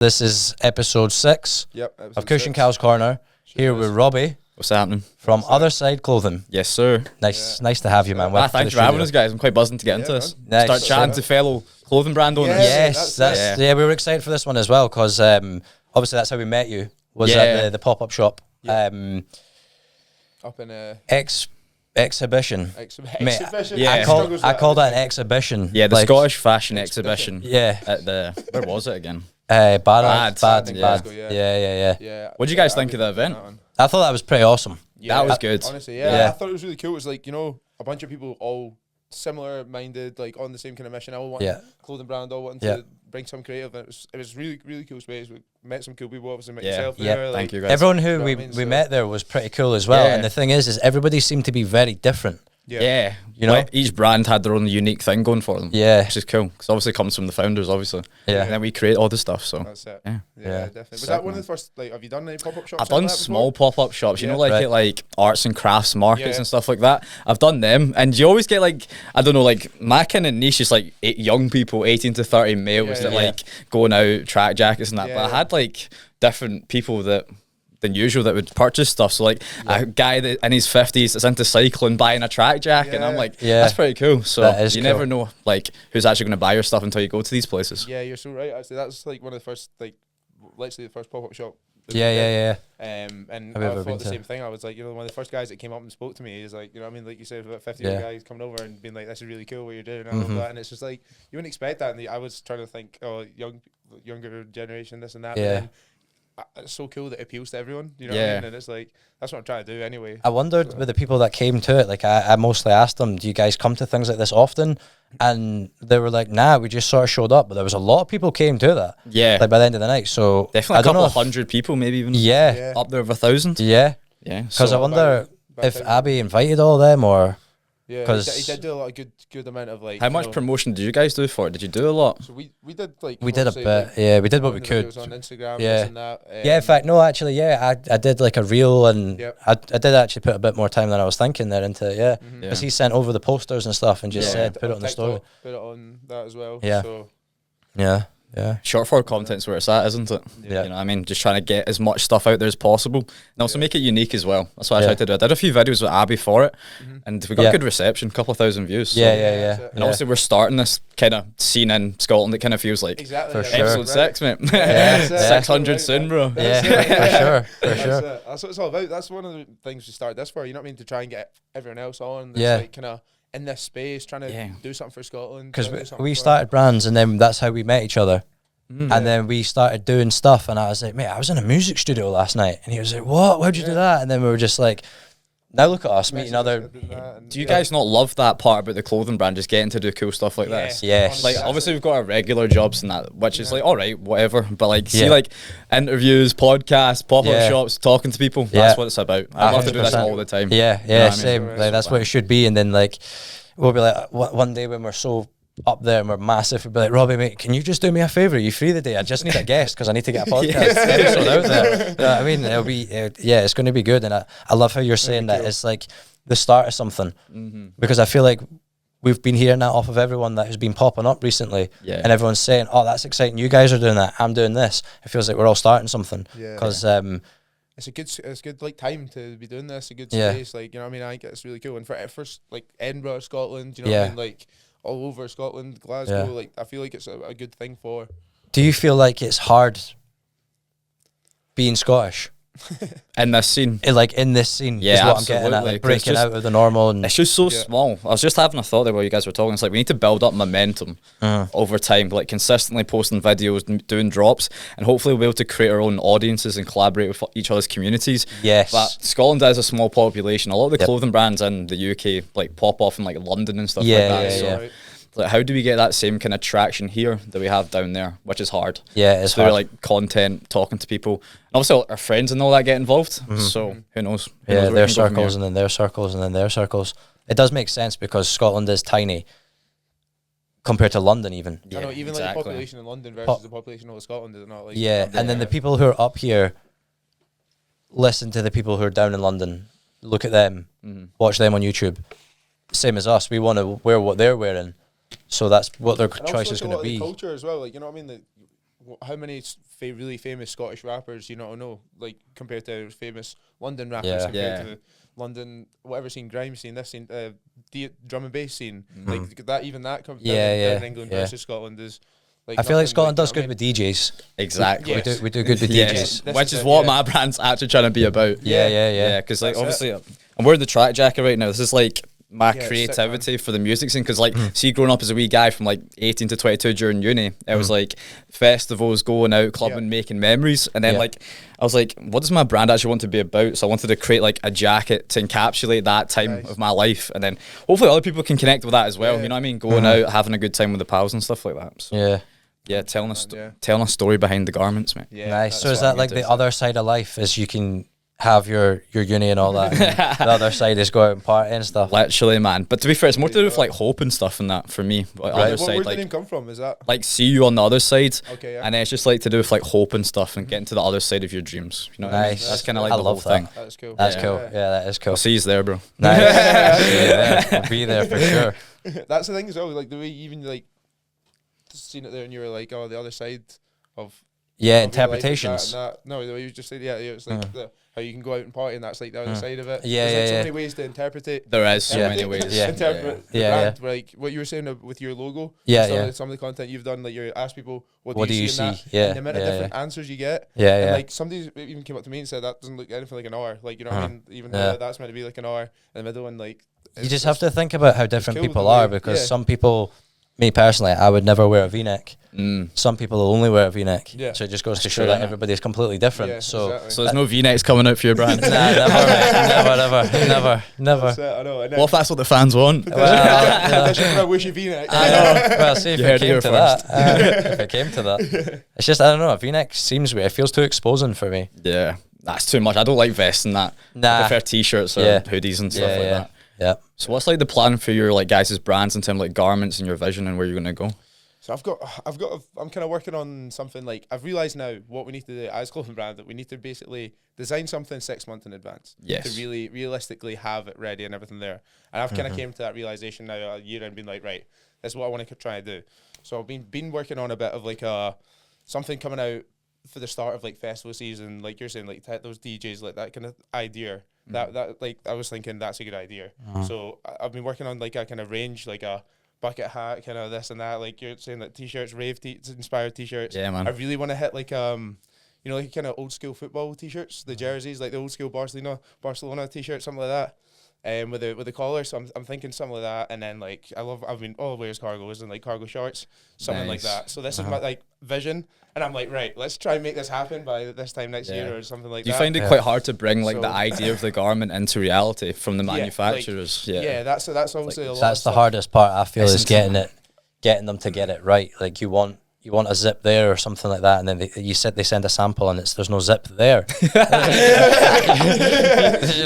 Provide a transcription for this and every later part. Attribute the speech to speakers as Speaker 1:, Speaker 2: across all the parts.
Speaker 1: This is episode 6 of Kush and Cal's Corner. Here with Robbie.
Speaker 2: What's happening?
Speaker 1: From Otherside Clothing.
Speaker 2: Yes, sir.
Speaker 1: Nice to have you, man.
Speaker 2: Thanks for having us, guys. I'm quite buzzing to get into this.
Speaker 1: Nice.
Speaker 2: Start chatting to fellow clothing brand owners.
Speaker 1: Yes, we were excited for this one as well because obviously that's how we met you. Was at the pop-up shop.
Speaker 3: Up in a
Speaker 1: exhibition.
Speaker 3: Exhibition.
Speaker 2: Yeah.
Speaker 1: I call that an exhibition.
Speaker 2: Yeah, the Scottish fashion exhibition.
Speaker 1: Yeah.
Speaker 2: At the where was it again?
Speaker 1: Bad.
Speaker 3: Yeah.
Speaker 2: What did you guys think of the event?
Speaker 1: I thought that was pretty awesome.
Speaker 2: Yeah, that was good.
Speaker 3: Honestly, I thought it was really cool. It was like, a bunch of people all similar minded, like on the same kind of mission. All wanting clothing brand, all wanting to bring some creative. And it was really, really cool space. We met some cool people, obviously met yourself there.
Speaker 2: Thank you guys.
Speaker 1: Everyone who we met there was pretty cool as well. And the thing is everybody seemed to be very different.
Speaker 2: Yeah. Like each brand had their own unique thing going for them.
Speaker 1: Yeah.
Speaker 2: Which is cool. Because obviously it comes from the founders, obviously.
Speaker 1: Yeah.
Speaker 2: And then we create all the stuff, so.
Speaker 3: That's it.
Speaker 2: Yeah,
Speaker 3: definitely. Was that one of the first, have you done any pop-up shops?
Speaker 2: I've done small pop-up shops, at like arts and crafts markets and stuff like that. I've done them, and you always get my kind of niche is like young people, 18 to 30 males that going out, track jackets and that. But I had different people than usual that would purchase stuff. So a guy that in his 50s is into cycling buying a track jacket, and I'm like, that's pretty cool. So you never know who's actually going to buy your stuff until you go to these places.
Speaker 3: Yeah, you're so right. Actually, that's one of the first literally the first pop-up shop.
Speaker 1: Yeah.
Speaker 3: And I thought the same thing. I was like, one of the first guys that came up and spoke to me is like, like you said, about 50-year-old guys coming over and being like, this is really cool what you're doing and all of that. And it's just like, you wouldn't expect that. And I was trying to think, younger generation, this and that.
Speaker 1: Yeah.
Speaker 3: But then, it's so cool that it appeals to everyone, what I mean? And it's like, that's what I'm trying to do anyway.
Speaker 1: I wondered with the people that came to it, I mostly asked them, do you guys come to things like this often? And they were like, nah, we just sort of showed up. But there was a lot of people came to that.
Speaker 2: Yeah.
Speaker 1: By the end of the night. So
Speaker 2: definitely a couple of hundred people, maybe even.
Speaker 1: Yeah.
Speaker 2: Up there of 1,000.
Speaker 1: Yeah.
Speaker 2: Yeah.
Speaker 1: Because I wonder if Abby invited all of them or...
Speaker 3: Yeah, he did do a lot of good amount of
Speaker 2: How much promotion did you guys do for it? Did you do a lot?
Speaker 3: So we did
Speaker 1: we did a bit. We did what we could.
Speaker 3: On Instagram,
Speaker 1: and
Speaker 3: that.
Speaker 1: In fact, no, actually, I did a reel, and I did actually put a bit more time than I was thinking there into it. Because he sent over the posters and stuff and just said put it on the story.
Speaker 3: Put it on that as well.
Speaker 1: Yeah.
Speaker 3: So.
Speaker 1: Yeah.
Speaker 2: Short form content's where it's at, isn't it?
Speaker 1: Yeah.
Speaker 2: You know what I mean? Just trying to get as much stuff out there as possible and also make it unique as well. That's what I tried to do. I did a few videos with Abby for it and we got a good reception, a couple of thousand views. So.
Speaker 1: Yeah.
Speaker 2: And obviously we're starting this kind of scene in Scotland that kind of feels like episode 6, mate. 600 soon, bro.
Speaker 1: Yeah, for sure.
Speaker 3: That's what it's all about. That's one of the things we started this for, you know what I mean? To try and get everyone else on. That's kind of in this space, trying to do something for Scotland.
Speaker 1: Because we started brands and then that's how we met each other. And then we started doing stuff and I was like, mate, I was in a music studio last night. And he was like, what? Why'd you do that? And then we were just like, now look at us meeting other...
Speaker 2: Do you guys not love that part about the clothing brand, just getting to do cool stuff like this?
Speaker 1: Yes.
Speaker 2: Obviously we've got our regular jobs and that, which is all right, whatever. But see interviews, podcasts, pop-up shops, talking to people, that's what it's about. I love to do this all the time.
Speaker 1: Yeah, same. That's what it should be. And then we'll be like, one day when we're so up there and we're massive, we'll be like, Robbie, mate, can you just do me a favour? Are you free the day? I just need a guest because I need to get a podcast episode out there. You know what I mean? It'll be, it's going to be good. And I love how you're saying that it's like the start of something because I feel like we've been hearing that off of everyone that has been popping up recently and everyone's saying, oh, that's exciting. You guys are doing that. I'm doing this. It feels like we're all starting something because
Speaker 3: it's a good time to be doing this, a good space. You know what I mean? I think it's really cool. And for first, Edinburgh, Scotland, you know what I mean? All over Scotland, Glasgow, I feel like it's a good thing for.
Speaker 1: Do you feel like it's hard being Scottish?
Speaker 2: In this scene?
Speaker 1: In this scene is what I'm getting at, breaking out of the normal. And
Speaker 2: it's just so small. I was just having a thought there while you guys were talking. It's we need to build up momentum over time, consistently posting videos, doing drops, and hopefully we'll be able to create our own audiences and collaborate with each other's communities.
Speaker 1: Yes.
Speaker 2: But Scotland is a small population. A lot of the clothing brands in the UK pop off in London and stuff like that. How do we get that same kind of traction here that we have down there, which is hard?
Speaker 1: Yeah, it's hard.
Speaker 2: Content, talking to people. And obviously our friends and all that get involved. So who knows?
Speaker 1: Their circles and then their circles and then their circles. It does make sense because Scotland is tiny compared to London even.
Speaker 3: I know, even the population in London versus the population of Scotland is not
Speaker 1: and then the people who are up here listen to the people who are down in London, look at them, watch them on YouTube. Same as us. We want to wear what they're wearing. So that's what their choice is going to be.
Speaker 3: The culture as well, you know what I mean? how many really famous Scottish rappers you know, like compared to famous London rappers compared to London, whatever scene, grime scene, this scene, drum and bass scene, like that. Even that comes down in England versus Scotland is. Like
Speaker 1: I feel like Scotland does good with DJs.
Speaker 2: Exactly.
Speaker 1: We do good with DJs.
Speaker 2: Which is what my brand's actually trying to be about.
Speaker 1: Yeah.
Speaker 2: Because like obviously I'm wearing the track jacket right now. This is like my creativity for the music scene, because like see, growing up as a wee guy from like 18 to 22 during uni, it was like festivals, going out, clubbing, making memories, and then like I was like, what does my brand actually want to be about? So I wanted to create like a jacket to encapsulate that time of my life, and then hopefully other people can connect with that as well. You know what I mean? Going out, having a good time with the pals and stuff like that. So, telling a story behind the garments, mate.
Speaker 1: Nice. So is that like the other side of life? Is you can have your uni and all that, and the other side is go out and party and stuff.
Speaker 2: Literally, man. But to be fair, it's more to do with like hope and stuff and that for me. Like, other side,
Speaker 3: where'd
Speaker 2: like,
Speaker 3: the name come from? Is that
Speaker 2: like see you on the other side?
Speaker 3: Okay,
Speaker 2: and then it's just like to do with like hope and stuff and getting to the other side of your dreams. You know what I mean? That's kind of like the whole thing.
Speaker 3: That's cool.
Speaker 1: That's cool. Yeah, that is cool.
Speaker 2: I'll see you there, bro.
Speaker 1: Nice. We'll be there for sure.
Speaker 3: That's the thing as well. Like the way you even like seen it there, and you were like, oh, the other side of
Speaker 1: interpretations.
Speaker 3: No, the way you just said, it's like how you can go out and party, and that's like the other side of it.
Speaker 1: Yeah,
Speaker 3: There's like so many ways to interpret it.
Speaker 2: There is so many ways.
Speaker 3: Interpret the brand, like what you were saying with your logo. Some of the content you've done, like you ask people, what do you see in that? And the amount of different answers you get. And like somebody even came up to me and said that doesn't look anything like an R. Like, you know what I mean? Even though that's meant to be like an R in the middle, and like
Speaker 1: you just have to think about how different people are, because some people, me personally, I would never wear a V-neck. Some people will only wear a V-neck. So it just goes to show that everybody's completely different. So
Speaker 2: there's no V-necks coming out for your brand.
Speaker 1: Nah, never.
Speaker 3: I know.
Speaker 2: What if that's what the fans want?
Speaker 3: I wish you V-neck.
Speaker 1: I know. Well, see if it came to that. If it came to that, it's just, I don't know. A V-neck seems weird. It feels too exposing for me.
Speaker 2: Yeah, that's too much. I don't like vests and that. I prefer t-shirts or hoodies and stuff like that.
Speaker 1: Yeah.
Speaker 2: So what's like the plan for your like guys' brands in terms of like garments and your vision and where you're gonna go?
Speaker 3: So I'm kind of working on something. Like, I've realized now what we need to do as clothing brand, that we need to basically design something 6 months in advance to really realistically have it ready and everything there. And I've kind of came to that realization now a year and been like, right, that's what I want to try and do. So I've been working on a bit of like something coming out for the start of like festival season, like you're saying, like those DJs, like that kind of idea. That like I was thinking that's a good idea. So I've been working on like a kind of range, like a bucket hat, kind of this and that. Like you're saying, that t-shirts, inspired t-shirts.
Speaker 2: Yeah, man.
Speaker 3: I really want to hit like like kind of old school football t-shirts, the jerseys, like the old school Barcelona t-shirt, something like that. With the collar, so I'm thinking something like that, and then like I've been all wears cargos and like cargo shorts, something like that. So this is my like vision, and I'm like, right, let's try and make this happen by this time next year or something like that.
Speaker 2: Do you find it quite hard to bring like the idea of the garment into reality from the manufacturers?
Speaker 3: That's obviously a lot.
Speaker 1: That's the hardest part, I feel, is getting them to get it right. Like you want a zip there or something like that, and then they send a sample and there's no zip there. You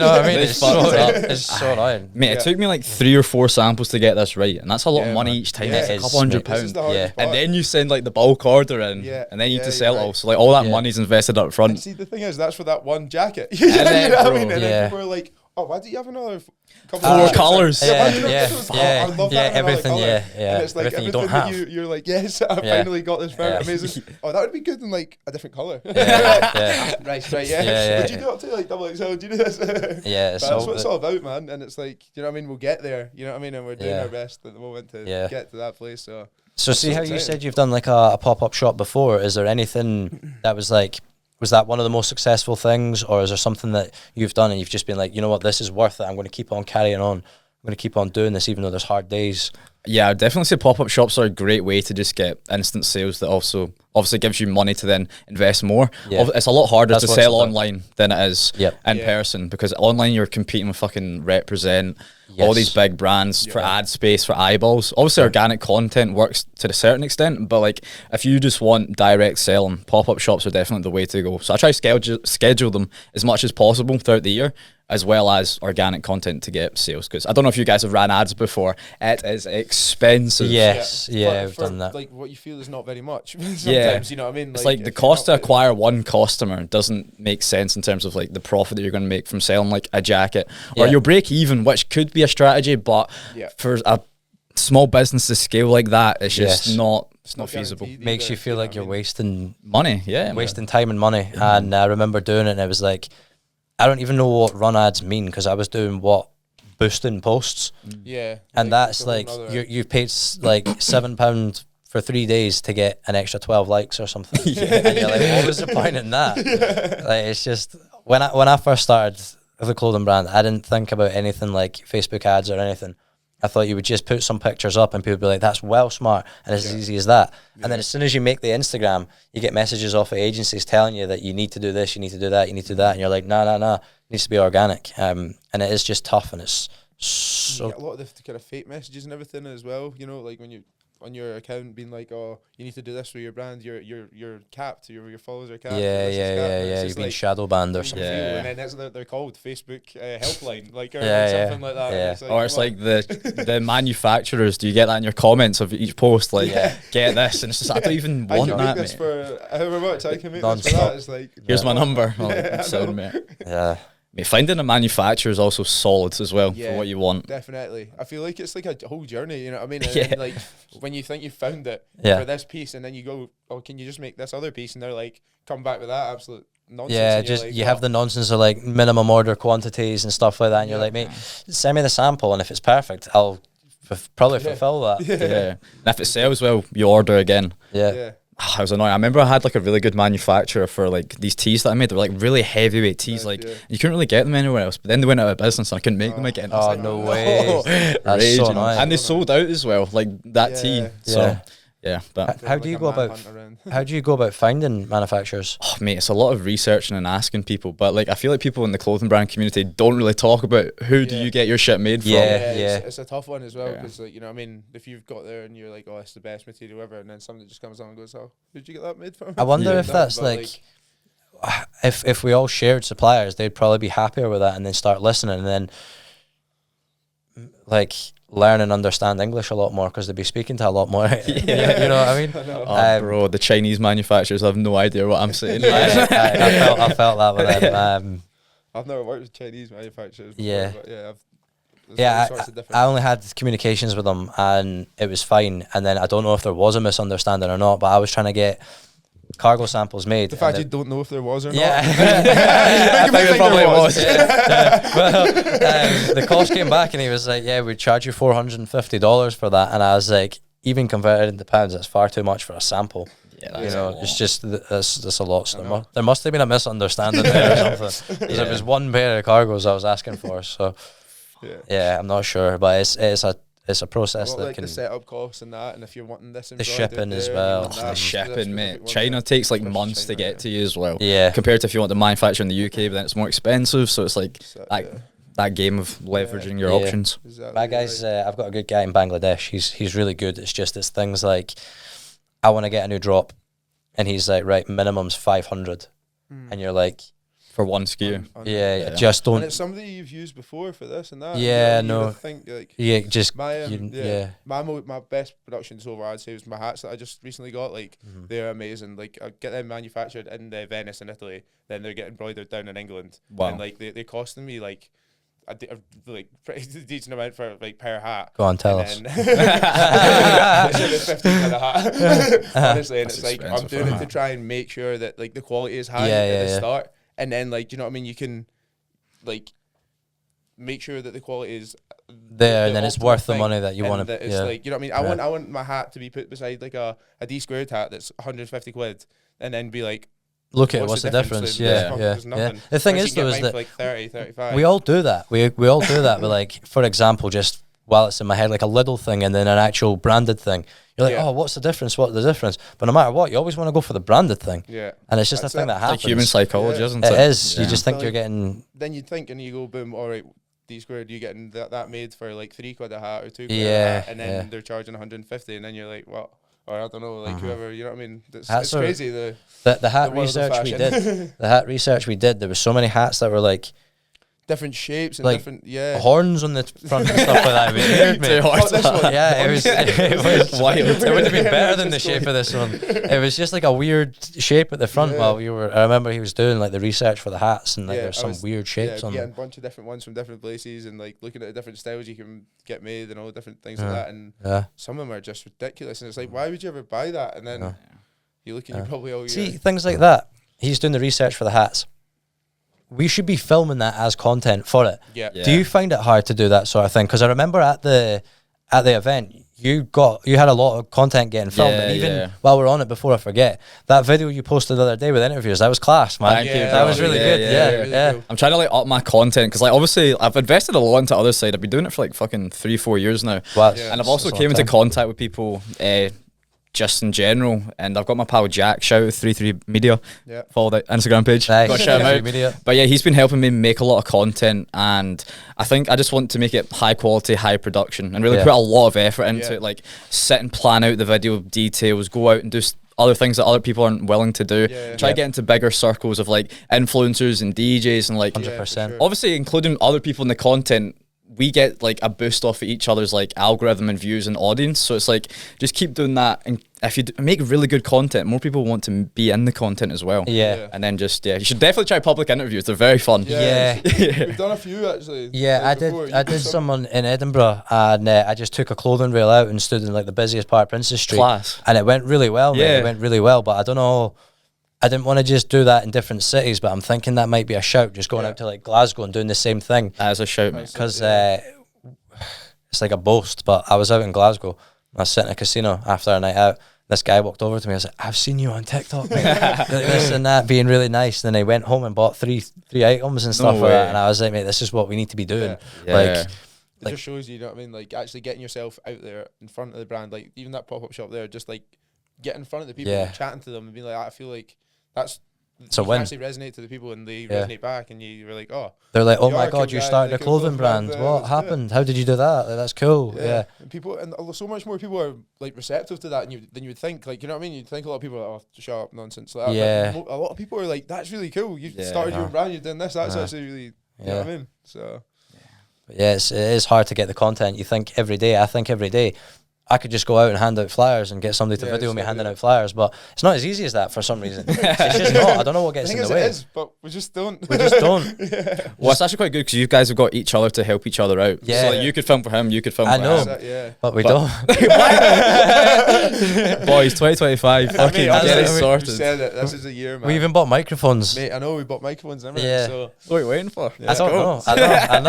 Speaker 1: know what I mean? It's so annoying.
Speaker 2: Mate, it took me like 3 or 4 samples to get this right, and that's a lot of money each time. It's a couple £100.
Speaker 3: And
Speaker 2: then you send like the bulk order in, and then you need to sell it all. So like all that money's invested up front.
Speaker 3: And see, the thing is, that's for that one jacket. You know what I mean? And then people are like, oh, why do you have another couple
Speaker 2: 4 colours?
Speaker 3: I love that.
Speaker 1: Everything,
Speaker 3: And it's like
Speaker 1: everything you don't have.
Speaker 3: You're like, yes, I finally got this very amazing. Oh, that would be good in like a different colour. Right, Would you do it to like XXL? Would you do this? That's what it's all about, man. And it's like, you know what I mean? We'll get there. You know what I mean? And we're doing our best at the moment to get to that place. So
Speaker 1: see how you said you've done like a pop-up shop before. Is there anything that was like, was that one of the most successful things, or is there something that you've done and you've just been like, you know what, this is worth it, I'm going to keep on carrying on, I'm going to keep on doing this even though there's hard days?
Speaker 2: Yeah, I'd definitely say pop-up shops are a great way to just get instant sales that also obviously gives you money to then invest more. It's a lot harder to sell online than it is in person, because online you're competing with fucking Represent, all these big brands for ad space, for eyeballs. Obviously organic content works to a certain extent, but like if you just want direct selling, pop-up shops are definitely the way to go. So I try to schedule them as much as possible throughout the year, as well as organic content to get sales. Because I don't know if you guys have ran ads before. It is expensive.
Speaker 1: Yes, I've done that.
Speaker 3: Like what you feel is not very much. Sometimes, you know what I mean?
Speaker 2: It's like the cost to acquire one customer doesn't make sense in terms of like the profit that you're going to make from selling like a jacket. Or you'll break even, which could be a strategy, but for a small business to scale like that, it's just not it's not feasible.
Speaker 1: Makes you feel like you're wasting
Speaker 2: money,
Speaker 1: wasting time and money. And I remember doing it, and it was like, I don't even know what run ads mean, because I was doing boosting posts.
Speaker 3: Yeah,
Speaker 1: and that's like you paid like £7 for 3 days to get an extra 12 likes or something. And you're like, what was the point in that? Like, it's just when I first started the clothing brand, I didn't think about anything like Facebook ads or anything. I thought you would just put some pictures up and people would be like, that's well smart, and it's as easy as that. And then as soon as you make the Instagram, you get messages off of agencies telling you that you need to do this, you need to do that, you need to do that, and you're like, no, it needs to be organic. And it is just tough, and it's so...
Speaker 3: You get a lot of the kind of fake messages and everything as well, you know, like when you on your account being like, oh, you need to do this for your brand, you're capped, your followers are capped.
Speaker 1: Yeah. You've been shadow banned or something.
Speaker 3: And then that's they're called Facebook helpline, like, or something like that.
Speaker 1: Yeah.
Speaker 3: It's like,
Speaker 2: or it's like the manufacturers. Do you get that in your comments of each post? Like, get this, and it's just I don't even want that. I can make this
Speaker 3: for however much. I can make this for that. It's like,
Speaker 2: here's my number. Sound mate.
Speaker 1: Yeah.
Speaker 2: Finding a manufacturer is also solid as well for what you want.
Speaker 3: Definitely. I feel like it's like a whole journey, you know what I mean? And like when you think you found it for this piece, and then you go, oh, can you just make this other piece? And they're like, come back with that absolute nonsense.
Speaker 1: Yeah, just like, you have the nonsense of like minimum order quantities and stuff like that, and you're like, mate, send me the sample, and if it's perfect, I'll probably fulfill that.
Speaker 2: And if it sells well, you order again. I was annoying. I remember I had like a really good manufacturer for like these tees that I made. They were like really heavyweight tees. Like you couldn't really get them anywhere else. But then they went out of business and I couldn't make them again.
Speaker 1: Oh, like, no way. That's so annoying.
Speaker 2: And they sold out as well, like that tee. So but
Speaker 1: how do you go about finding manufacturers?
Speaker 2: Oh, mate, it's a lot of researching and asking people. But like I feel like people in the clothing brand community don't really talk about who do you get your shit made from.
Speaker 3: It's a tough one as well, because like, you know what I mean, if you've got there and you're like, oh, it's the best material ever, and then somebody just comes on and goes, oh, who'd you get that made from?
Speaker 1: I wonder if that's like if we all shared suppliers, they'd probably be happier with that, and then start listening, and then like learn and understand English a lot more, because they'd be speaking to a lot more. You know what I mean?
Speaker 2: Bro, the Chinese manufacturers have no idea what I'm saying.
Speaker 1: I felt that with them.
Speaker 3: I've never worked with Chinese manufacturers before, but
Speaker 1: I only had communications with them, and it was fine. And then I don't know if there was a misunderstanding or not, but I was trying to get cargo samples made.
Speaker 3: The fact you don't know if there was or not.
Speaker 1: I think it probably was. Well, the cost came back, and he was like, yeah, we'd charge you $450 for that. And I was like, even converted into pounds, that's far too much for a sample. You know, it's just that's a lot. So there must have been a misunderstanding there or something, because it was one pair of cargos I was asking for. So I'm not sure, but it's a process that
Speaker 3: like
Speaker 1: can...
Speaker 3: the setup costs and that, and if you're wanting this...
Speaker 1: The shipping as well.
Speaker 2: The shipping, mate. China takes like months to get to you as well.
Speaker 1: Yeah.
Speaker 2: Compared to if you want to manufacture in the UK, but then it's more expensive, so it's like that game of leveraging your options.
Speaker 3: Exactly.
Speaker 1: My guy's... I've got a good guy in Bangladesh. He's really good. It's things like, I want to get a new drop, and he's like, right, minimum's 500. And you're like...
Speaker 2: For one SKU.
Speaker 1: Just don't...
Speaker 3: And it's somebody you've used before for this and that.
Speaker 1: No.
Speaker 3: Think, like,
Speaker 1: my
Speaker 3: my best production so far, I'd say, was my hats that I just recently got. Like, they're amazing. Like, I get them manufactured in Venice in Italy, then they're getting embroidered down in England.
Speaker 2: Wow.
Speaker 3: And, like, they're costing me, like, a pretty decent amount for like per hat.
Speaker 1: Go on, tell us.
Speaker 3: 15 a hat. Honestly, and it's like I'm doing it to try and make sure that like the quality is high at the start, and then like, you know what I mean, you can like make sure that the quality is
Speaker 1: there, and then it's worth the money that you want to.
Speaker 3: It's like, you know what I mean. I want my hat to be put beside like a D² hat that's 150 quid, and then be like,
Speaker 1: look at what's the difference. The thing is though, is that
Speaker 3: like 30, 35.
Speaker 1: we all do that. We all do that. But like, for example, just while it's in my head, like a little thing and then an actual branded thing. You're like, oh, what's the difference? What's the difference? But no matter what, you always want to go for the branded thing.
Speaker 3: Yeah.
Speaker 1: And it's just a thing that happens.
Speaker 2: Like human psychology, isn't it?
Speaker 1: It is. You just think you're getting...
Speaker 3: Then you think and you go, boom, all right, D², you getting that made for like 3 quid a hat or 2 quid a hat, and then they're charging 150, and then you're like, what? Or I don't know, like whoever, you know what I mean? It's crazy. The
Speaker 1: hat research we did. The hat research we did. There were so many hats that were like
Speaker 3: different shapes and
Speaker 1: like
Speaker 3: different
Speaker 1: horns on the front and stuff like that. It'd be weird, mate. Yeah, it was wild. It would have been better than the shape of this one. It was just like a weird shape at the front while we were. I remember he was doing like the research for the hats, and like there's some weird shapes on them.
Speaker 3: Yeah, a bunch of different ones from different places, and like looking at the different styles you can get made and all different things like that. And some of them are just ridiculous, and it's like, why would you ever buy that? And then you look and you probably all
Speaker 1: see things like that. He's doing the research for the hats. We should be filming that as content for it.
Speaker 3: Yeah.
Speaker 1: Do you find it hard to do that sort of thing? Because I remember at the event, you had a lot of content getting filmed, and even while we're on it, before I forget, that video you posted the other day with interviews, that was class, man.
Speaker 2: Thank you.
Speaker 1: That was really good. Yeah.
Speaker 3: Cool.
Speaker 2: I'm trying to like up my content because like obviously I've invested a lot into Otherside. I've been doing it for like fucking 3-4 years now, and I've also came into contact with people. Just in general, and I've got my pal Jack, shout out 33 Media, follow the Instagram page.
Speaker 1: Nice.
Speaker 2: Got shout him out. But yeah, he's been helping me make a lot of content, and I think I just want to make it high quality, high production, and really put a lot of effort into it. Like sit and plan out the video details, go out and do other things that other people aren't willing to do. Try to get into bigger circles of like influencers and DJs and like
Speaker 1: 100%.
Speaker 3: Sure.
Speaker 2: Obviously including other people in the content. We get like a boost off of each other's like algorithm and views and audience, so it's like just keep doing that, and if you make really good content, more people want to be in the content as well. And then just you should definitely try public interviews. They're very fun.
Speaker 3: We've done a few actually.
Speaker 1: I did someone in Edinburgh, and I just took a clothing rail out and stood in like the busiest part of Princess Street.
Speaker 2: Class.
Speaker 1: And it went really well, mate. It went really well, but I don't know, I didn't want to just do that in different cities, but I'm thinking that might be a shout, just going out to like Glasgow and doing the same thing.
Speaker 2: That is a shout, mate.
Speaker 1: Because it's like a boast, but I was out in Glasgow. I was sitting in a casino after a night out. This guy walked over to me. I was like, I've seen you on TikTok, mate. This and that, being really nice. Then I went home and bought three items and stuff like that. And I was like, mate, this is what we need to be doing.
Speaker 3: It just shows you know what I mean? Like actually getting yourself out there in front of the brand. Like even that pop-up shop there, just like getting in front of the people and chatting to them and being like, I feel like that's
Speaker 1: it's a win.
Speaker 3: Actually resonate to the people, and they resonate back, and you were like, oh,
Speaker 1: they're like, oh my god, you started a clothing brand. What happened? How did you do that? Like, that's cool.
Speaker 3: And people, and so much more people are like receptive to that than you would think. Like, you know what I mean? You'd think a lot of people are like, oh, shut up, nonsense. Like that. But a lot of people are like, that's really cool. You started your own brand. You're doing this. That's actually really, you know what I mean? So
Speaker 1: but it is hard to get the content. You think every day. I think every day I could just go out and hand out flyers and get somebody to video me handing out flyers, but it's not as easy as that for some reason. It's just not. I don't know what gets in the way.
Speaker 3: It is, but we just don't.
Speaker 2: Well, it's actually quite good because you guys have got each other to help each other out. So like, you could film for him, you could film for him.
Speaker 1: But we don't.
Speaker 2: Boys, 2025, fucking get it sorted.
Speaker 3: You said it. This is a year, man.
Speaker 1: We even bought microphones.
Speaker 3: Mate, I know we bought microphones and everything. So
Speaker 2: what are you waiting for?
Speaker 1: I don't know. I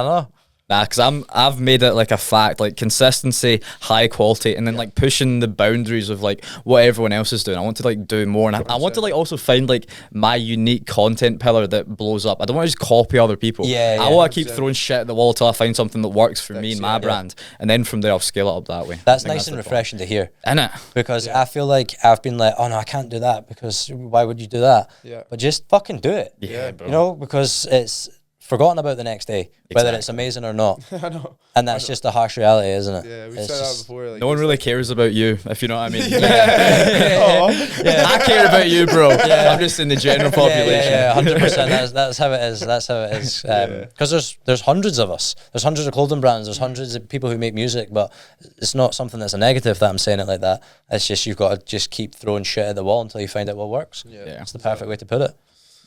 Speaker 1: know.
Speaker 2: Nah, because I've made it like a fact, like consistency, high quality, and then like pushing the boundaries of like what everyone else is doing. I want to like do more, and I want to like also find like my unique content pillar that blows up. I don't want to just copy other people. I want to keep throwing shit at the wall till I find something that works for me and my brand, and then from there I'll scale it up that way.
Speaker 1: That's nice and refreshing to hear,
Speaker 2: isn't it?
Speaker 1: Because I feel like I've been like, oh no, I can't do that because why would you do that? But just fucking do it.
Speaker 2: Bro.
Speaker 1: You know, because it's forgotten about the next day, whether it's amazing or not.
Speaker 3: I know.
Speaker 1: And that's just the harsh reality, isn't it?
Speaker 3: Yeah, we've said that before. Like,
Speaker 2: no one really cares about you, if you know what I mean.
Speaker 1: I
Speaker 2: care about you, bro. I'm just in the general population.
Speaker 1: 100%. That's how it is. That's how it is. Because there's hundreds of us. There's hundreds of clothing brands. There's hundreds of people who make music, but it's not something that's a negative that I'm saying it like that. It's just you've got to just keep throwing shit at the wall until you find out what works. It's the perfect way to put it.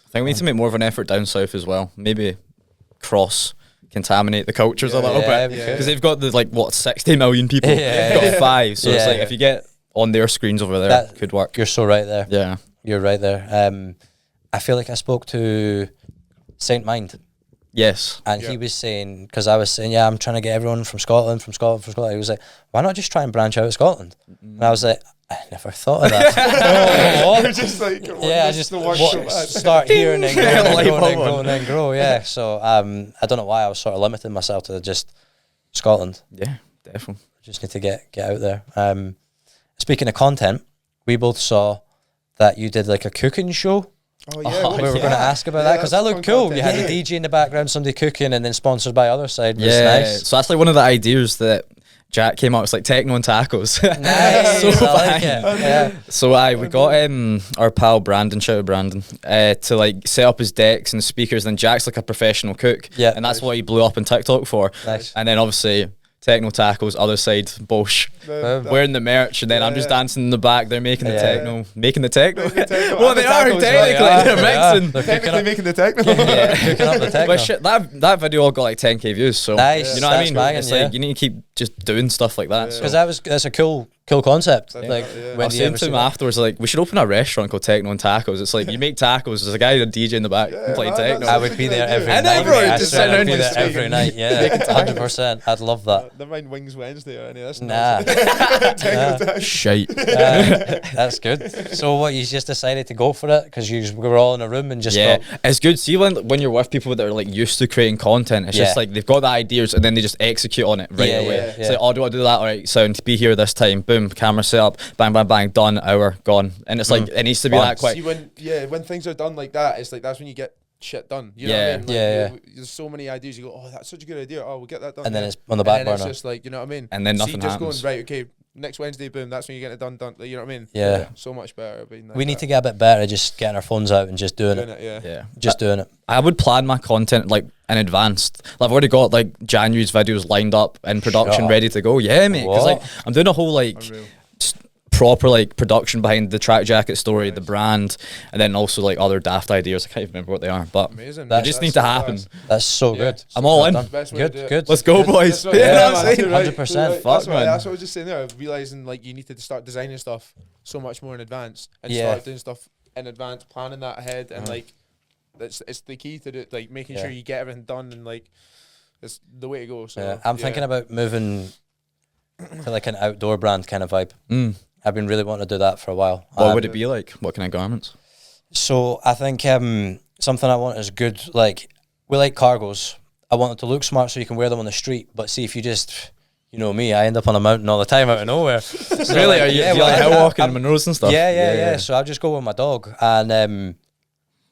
Speaker 2: I think we need to make more of an effort down south as well. Maybe cross-contaminate the cultures a little bit. Because they've got the, 60 million people. They've got 5. So it's like, if you get on their screens over there, that could work.
Speaker 1: You're so right there.
Speaker 2: Yeah.
Speaker 1: You're right there. I feel like I spoke to Saint Mind.
Speaker 2: Yes.
Speaker 1: And he was saying, because I was saying, I'm trying to get everyone from Scotland. He was like, why not just try and branch out of Scotland? And I was like, I never thought of that.
Speaker 3: You're just like,
Speaker 1: start here and then grow and then grow. Yeah. So I don't know why I was sort of limiting myself to just Scotland.
Speaker 2: Yeah, definitely.
Speaker 1: Just need to get out there. Speaking of content, we both saw that you did like a cooking show.
Speaker 3: Oh yeah,
Speaker 1: we were going to ask about that because that looked cool. You had the DJ in the background, somebody cooking, and then sponsored by Otherside. Yeah, nice.
Speaker 2: So that's like one of the ideas that Jack came out. It's like techno and tacos.
Speaker 1: Nice,
Speaker 2: So
Speaker 1: I like it. Yeah.
Speaker 2: So we got our pal Brandon, shout out Brandon, to like set up his decks and speakers. And Jack's like a professional cook,
Speaker 1: Yeah.
Speaker 2: and that's what he blew up on TikTok for.
Speaker 1: Nice.
Speaker 2: And then obviously techno tacos, other side, Bosch, wearing the merch, and then I'm just dancing in the back. They're making the techno, making the techno. Well, they are technically. They're mixing.
Speaker 3: They're technically making the techno.
Speaker 1: Cooking up the techno.
Speaker 2: But shit, that video all got like 10k views. So
Speaker 1: Nice.
Speaker 2: you know what I
Speaker 1: That's
Speaker 2: mean?
Speaker 1: banging,
Speaker 2: It's like you need to keep just doing stuff like that.
Speaker 1: Because
Speaker 2: So
Speaker 1: that's a cool concept. Like
Speaker 2: I
Speaker 1: when
Speaker 2: was
Speaker 1: do you
Speaker 2: saying
Speaker 1: ever
Speaker 2: to
Speaker 1: see
Speaker 2: him
Speaker 1: that?
Speaker 2: afterwards, like, we should open a restaurant called Techno and Tacos. It's like you make tacos. There's a guy, a DJ in the back, playing techno.
Speaker 1: I would be there every
Speaker 2: I
Speaker 1: night.
Speaker 2: know, bro,
Speaker 1: I
Speaker 2: just
Speaker 1: swear
Speaker 2: sit
Speaker 1: I'd
Speaker 2: down
Speaker 1: be
Speaker 2: and
Speaker 1: there
Speaker 2: speak.
Speaker 1: every night. Yeah, 100%. I'd love that.
Speaker 3: Never mind Wings Wednesday or any of this.
Speaker 1: Nah.
Speaker 2: Shite.
Speaker 1: That's good. So what, you just decided to go for it because you were all in a room and just
Speaker 2: Yeah,
Speaker 1: thought,
Speaker 2: it's good. See, when you're with people that are like used to creating content, it's just like they've got the ideas and then they just execute on it right away. It's like, oh, do I do that? All right, sound, be here this time. Boom, camera set up. Bang, bang, bang. Done. Hour gone. And it's like it needs to be that quick.
Speaker 3: See, when things are done like that, it's like that's when you get shit done. You know what I mean? Like, there's so many ideas. You go, oh, that's such a good idea. Oh, we'll get that done.
Speaker 1: and then it's on the back
Speaker 3: and
Speaker 1: burner.
Speaker 3: it's just like, you know what I mean?
Speaker 2: And then nothing
Speaker 3: just
Speaker 2: happens.
Speaker 3: going, right, okay, next Wednesday, boom, that's when you get it done. Like, you know what I mean?
Speaker 1: Yeah.
Speaker 3: So much better. Being like
Speaker 1: We need to get a bit better at just getting our phones out and just doing it.
Speaker 3: Yeah.
Speaker 1: Just doing it.
Speaker 2: I would plan my content like in advance. Like, I've already got like January's videos lined up in production,
Speaker 1: Shut
Speaker 2: ready to go. Yeah, mate. Because like I'm doing a whole like
Speaker 3: Unreal.
Speaker 2: proper like production behind the track jacket story, the brand, and then also like other daft ideas. I can't even remember what they are, but
Speaker 3: Amazing.
Speaker 2: they just need to happen.
Speaker 1: That's so
Speaker 3: Yeah.
Speaker 1: good.
Speaker 2: I'm all in.
Speaker 1: Done.
Speaker 3: Best way to do
Speaker 1: Good,
Speaker 3: it.
Speaker 1: good.
Speaker 2: Let's go, boys.
Speaker 3: That's
Speaker 2: Yeah,
Speaker 3: right,
Speaker 2: I'm
Speaker 3: man,
Speaker 2: saying.
Speaker 3: you're right,
Speaker 1: 100%.
Speaker 3: you're right.
Speaker 2: Fuck,
Speaker 3: That's
Speaker 2: man.
Speaker 3: what I was just saying there. Realizing like you need to start designing stuff so much more in advance and start doing stuff in advance, planning that ahead, and like it's the key to do, like making sure you get everything done, and like it's the way to go. So
Speaker 1: I'm thinking about moving to like an outdoor brand kind of vibe. I've been really wanting to do that for a while.
Speaker 2: What would it be like? What kind of garments?
Speaker 1: So I think something I want is good. Like, we like cargos. I want it to look smart so you can wear them on the street. But see, if you just, you know me, I end up on a mountain all the time out of nowhere. So
Speaker 2: Really?
Speaker 1: like,
Speaker 2: Are you, do you like hill walking and Monroes and stuff?
Speaker 1: Yeah. So I'll just go with my dog, and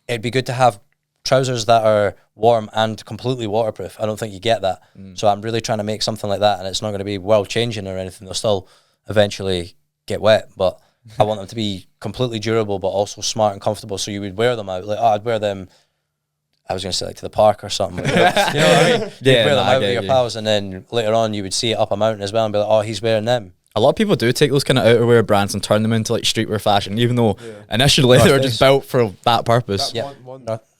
Speaker 1: it'd be good to have trousers that are warm and completely waterproof. I don't think you get that. So I'm really trying to make something like that, and it's not going to be world changing or anything. They'll still eventually get wet, but I want them to be completely durable but also smart and comfortable, so you would wear them out. Like, oh, I'd wear them, I was going to say like to the park or something. You know what I mean? You'd wear them out with your pals, and then later on you would see it up a mountain as well and be like, oh, he's wearing them.
Speaker 2: A lot of people do take those kind of outerwear brands and turn them into like streetwear fashion, even though initially they were just built for that purpose.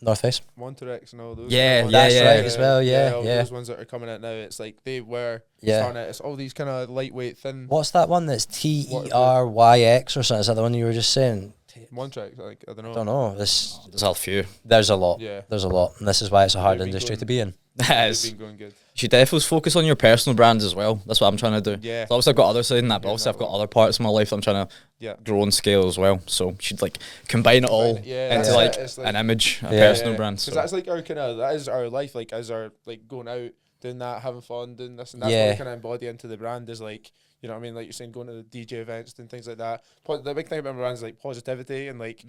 Speaker 1: North Face.
Speaker 3: Monterex and all those.
Speaker 2: Yeah,
Speaker 1: That's right as well. Yeah.
Speaker 3: Those ones that are coming out now, it's like they were starting out. It's all these kind of lightweight, thin.
Speaker 1: What's that one that's TERYX or something? Is that the one you were just saying?
Speaker 3: Monterex, like I don't know.
Speaker 1: Don't know.
Speaker 2: There's a few.
Speaker 1: There's a lot.
Speaker 3: Yeah.
Speaker 1: There's a lot, and this is why it's a hard
Speaker 3: They've been
Speaker 1: industry
Speaker 3: going-
Speaker 1: to be in.
Speaker 2: Yes.
Speaker 3: They've been going good.
Speaker 2: You should definitely focus on your personal brands as well. That's what I'm trying to do.
Speaker 3: Yeah.
Speaker 2: So obviously I've got other side in that, but also I've got other parts of my life that I'm trying to grow and scale as well. So you should like combine it all into like an image, a personal brand.
Speaker 3: Because
Speaker 2: So.
Speaker 3: that's like that is our life. Like as our like going out, doing that, having fun, doing this, and that's what we kind of embody into the brand is like. You know what I mean? Like you're saying, going to the DJ events and things like that. The big thing about my brand is like positivity and like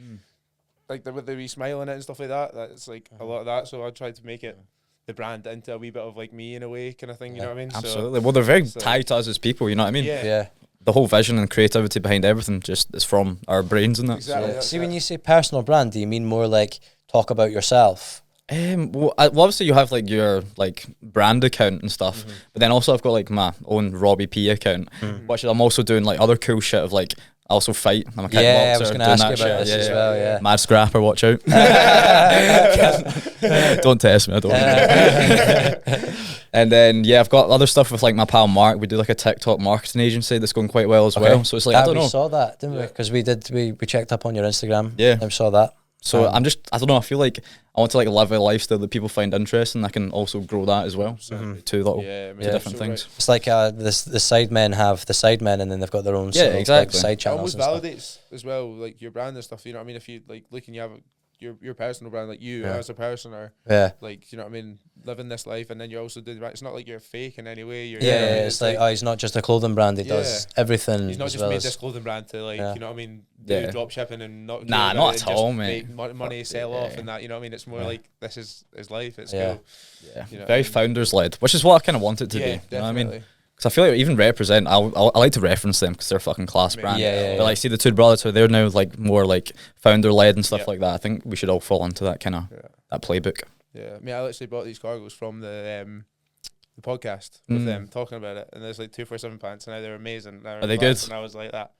Speaker 3: with the wee smile in it and stuff like that. That's like a lot of that. So I tried to make it the brand into a wee bit of like me in a way kind of thing. You know what I mean?
Speaker 2: Absolutely. Well, they're very tied to us as people. You know what I mean?
Speaker 1: Yeah.
Speaker 2: The whole vision and creativity behind everything just is from our brains and that.
Speaker 3: Exactly.
Speaker 1: Yeah. See, when you say personal brand, do you mean more like talk about yourself?
Speaker 2: Well, obviously you have like your like brand account and stuff, but then also I've got like my own Robbie P account, which I'm also doing like other cool shit of like I also fight. I'm a kickboxer.
Speaker 1: Yeah, I was going to ask you about
Speaker 2: shit.
Speaker 1: this as well. Yeah.
Speaker 2: Mad scrapper, watch out. Don't test me, I don't. And then I've got other stuff with like my pal Mark. We do like a TikTok marketing agency that's going quite well as well. So it's like I don't know.
Speaker 1: We saw that, didn't we? Because we checked up on your Instagram.
Speaker 2: Yeah.
Speaker 1: And saw that.
Speaker 2: So I don't know, I feel like I want to like live a lifestyle that people find interesting. I can also grow that as well. So two different things.
Speaker 1: It's like the sidemen have the sidemen, and then they've got their own
Speaker 2: exactly.
Speaker 1: side
Speaker 3: It
Speaker 1: channels.
Speaker 3: almost validates as well, like your brand and stuff. You know what I mean? If you like look and you have your personal brand, like you as a person, or like you know what I mean, living this life, and then you're also doing it's not like you're fake in any way. You're,
Speaker 1: it's like oh, he's not just a clothing brand; he does everything.
Speaker 3: He's not just made this clothing brand to like you know what I mean, do drop shipping and not
Speaker 2: not at all, mate.
Speaker 3: Make money, sell off, and that you know what I mean. It's more like this is his life. It's cool.
Speaker 2: Yeah,
Speaker 3: you know
Speaker 2: very founders led, which is what I kind of want it to be.
Speaker 3: Yeah,
Speaker 2: You know what I mean? Because I feel like even Represent, I like to reference them because they're a fucking class brand. But like, see the two brothers, so they're now like more like founder led and stuff like that. I think we should all fall into that kind of that playbook.
Speaker 3: Yeah, I mean, I literally bought these cargos from the podcast with them talking about it, and there's like 247 pants, and now they're amazing.
Speaker 2: Are they good?
Speaker 3: And I was like that.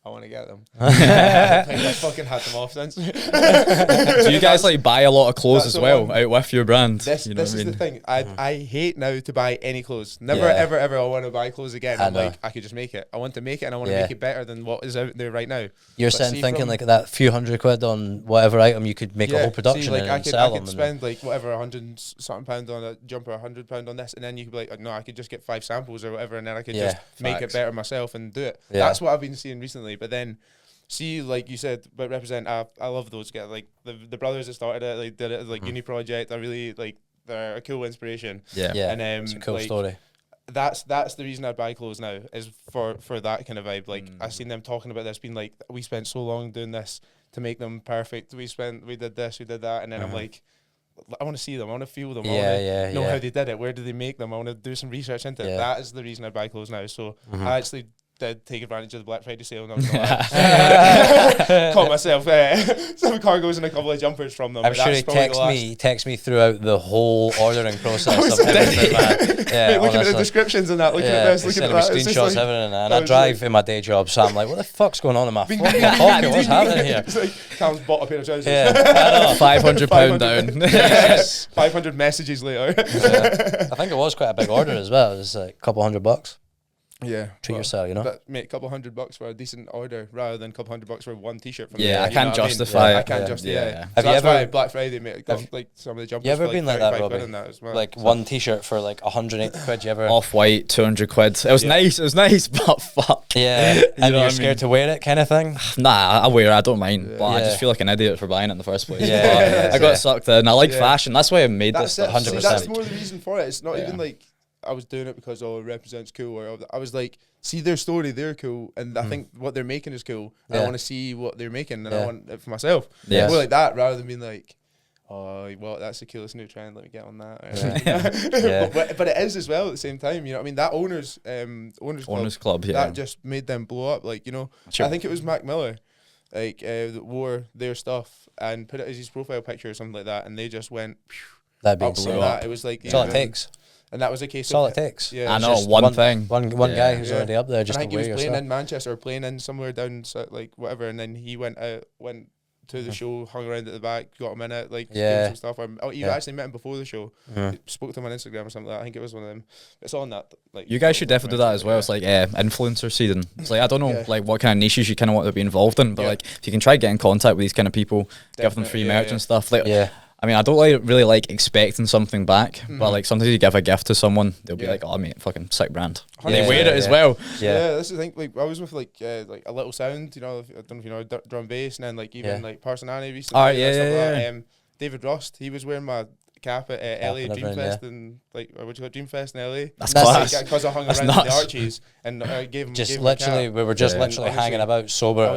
Speaker 3: I want to get them. I think I fucking had them off since.
Speaker 2: Do you guys like buy a lot of clothes as well out with your brand?
Speaker 3: This is the thing. I hate now to buy any clothes. Never ever I want to buy clothes again. I'm like, I could just make it. I want to make it, and I want to make it better than what is out there right now.
Speaker 1: You're saying thinking like that few £100 on whatever item, you could make a whole production
Speaker 3: like,
Speaker 1: and sell them.
Speaker 3: I could spend like whatever £100 on a jumper, £100 on this, and then you could be like, no, I could just get 5 samples or whatever, and then I could just make it better myself and do it. That's what I've been seeing recently. But then, see, like you said, but Represent, I love those guys. Like the brothers that started it, like did it as like uni project. I really like, they're a cool inspiration.
Speaker 1: Yeah,
Speaker 3: and
Speaker 1: it's a cool story.
Speaker 3: That's the reason I buy clothes now, is for that kind of vibe. Like I've seen them talking about this, being like, we spent so long doing this to make them perfect. We did this, we did that, and then I'm like, I want to see them. I want to feel them. I want to know how they did it. Where did they make them? I want to do some research into it. That is the reason I buy clothes now. So I actually did take advantage of the Black Friday sale. Caught myself some cargos and a couple of jumpers from them.
Speaker 1: I'm sure he text me throughout the whole ordering process of everything, man. Yeah,
Speaker 3: looking at the descriptions and that, looking at this, looking at that.
Speaker 1: Screenshots, everything, and I drive in my day job, so I'm like, what the fuck's going on in my fucking pocket? What's happening here?
Speaker 3: It's like, Cam's bought a pair of trousers.
Speaker 1: Yeah, I know.
Speaker 2: £500 down.
Speaker 3: Yes. 500 messages later.
Speaker 1: I think it was quite a big order as well. It was like a couple $100.
Speaker 3: Yeah,
Speaker 1: treat yourself, you know.
Speaker 3: But mate, a couple $100 for a decent order rather than a couple $100 for one T-shirt. From
Speaker 2: I can't justify.
Speaker 3: I can't justify.
Speaker 1: Yeah.
Speaker 3: So have you ever Black Friday, mate? Got like some of the jumpers.
Speaker 1: You ever
Speaker 3: for
Speaker 1: been
Speaker 3: like
Speaker 1: that, Robbie?
Speaker 3: Well.
Speaker 1: Like one T-shirt for like £180? You ever?
Speaker 2: Off-white, £200. It was nice. It was nice, but fuck.
Speaker 1: Yeah, and you're scared to wear it, kind of thing.
Speaker 2: Nah, I wear it. I don't mind. But I just feel like an idiot for buying it in the first place.
Speaker 1: Yeah,
Speaker 2: I got sucked in. I like fashion. That's why I made this.
Speaker 1: 100%.
Speaker 3: That's more the reason for it. It's not even like I was doing it because it represents cool, or I was like, see their story, they're cool, and I think what they're making is cool. And I want to see what they're making, and I want it for myself. More like that, rather than being like, oh, well, that's the coolest new trend. Let me get on that. But it is as well at the same time. You know what I mean? That owners club, that just made them blow up. Like, you know, I think it was Mac Miller, like that wore their stuff and put it as his profile picture or something like that, and they just went.
Speaker 1: That'd be insane.
Speaker 3: It was like
Speaker 1: that's all it takes.
Speaker 3: And that was a case
Speaker 1: of... all it takes.
Speaker 3: Yeah,
Speaker 2: I know, one thing.
Speaker 1: One guy who's already up there just to wear yourself.
Speaker 3: I think he was playing in Manchester or playing in somewhere down, like, whatever, and then he went to the show, hung around at the back, got him in it, like, doing some stuff. You actually met him before the show, spoke to him on Instagram or something like that. I think it was one of them. It's on that. Like, you guys should definitely do that as well. It's like influencer season. It's like, I don't know like what kind of niches you kind of want to be involved in, but like if you can try get in contact with these kind of people, give them free merch and stuff. Like, I mean, I don't really like expecting something back, but like sometimes you give a gift to someone, they'll be like, "Oh, mate, fucking sick brand." And they wear it as well. Yeah, this is the thing. Like I was with like a Little Sound, you know, I don't know if you know drum bass, and then like even like Personality recently. David Rust, he was wearing my cap at LA Dreamfest and like what you call Dreamfest in LA.
Speaker 2: That's class.
Speaker 3: Because I hung around the Archies and gave him
Speaker 1: literally we were just literally hanging about sober.
Speaker 3: I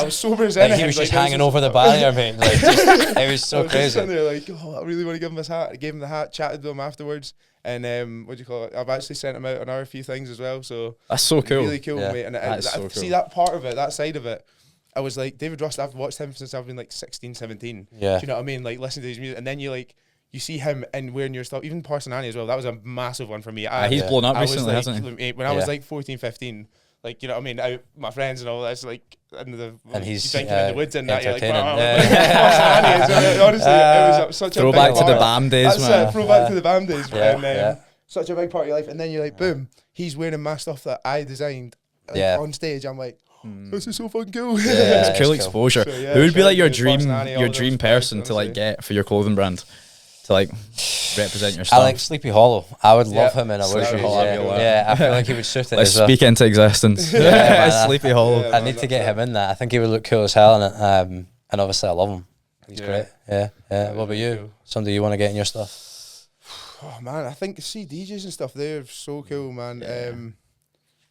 Speaker 3: was sober as anything.
Speaker 1: He was just hanging over the barrier, mate. Like, it was so crazy.
Speaker 3: Sitting there like, I really want to give him his hat. I gave him the hat, chatted with him afterwards, and I've actually sent him out on our few things as well. So
Speaker 2: that's so cool.
Speaker 3: Really cool, mate. And see that part of it, that side of it. I was like, David Rust, I've watched him since I've been like 16, 17.
Speaker 1: Yeah.
Speaker 3: Do you know what I mean? Like listening to his music, and then you see him and wearing your stuff, even Personality as well. That was a massive one for me.
Speaker 2: He's blown up recently, hasn't he?
Speaker 3: When I was like 14, 15, like, you know what I mean? My friends and all that's like, and
Speaker 1: he's
Speaker 3: in the woods and that. You're like,
Speaker 1: honestly,
Speaker 3: it was such a
Speaker 2: throwback to the BAM days, man.
Speaker 3: Throwback to the BAM days, and such a big part of your life. And then you're like, boom, he's wearing my stuff that I designed on stage. I'm like, this is so fucking cool.
Speaker 2: It's cool exposure. Who would be like your dream person to like get for your clothing brand? To like represent your stuff.
Speaker 1: I like Sleepy Hollow. I would love him in a Sleepy Hollow. Yeah, I feel like he would suit it.
Speaker 2: Let's speak into existence. Sleepy Hollow.
Speaker 1: I need to get him in that. I think he would look cool as hell in it. And obviously I love him. He's great. Yeah. What about you? Somebody you want to get in your stuff?
Speaker 3: Oh man, I think DJs and stuff, they're so cool, man.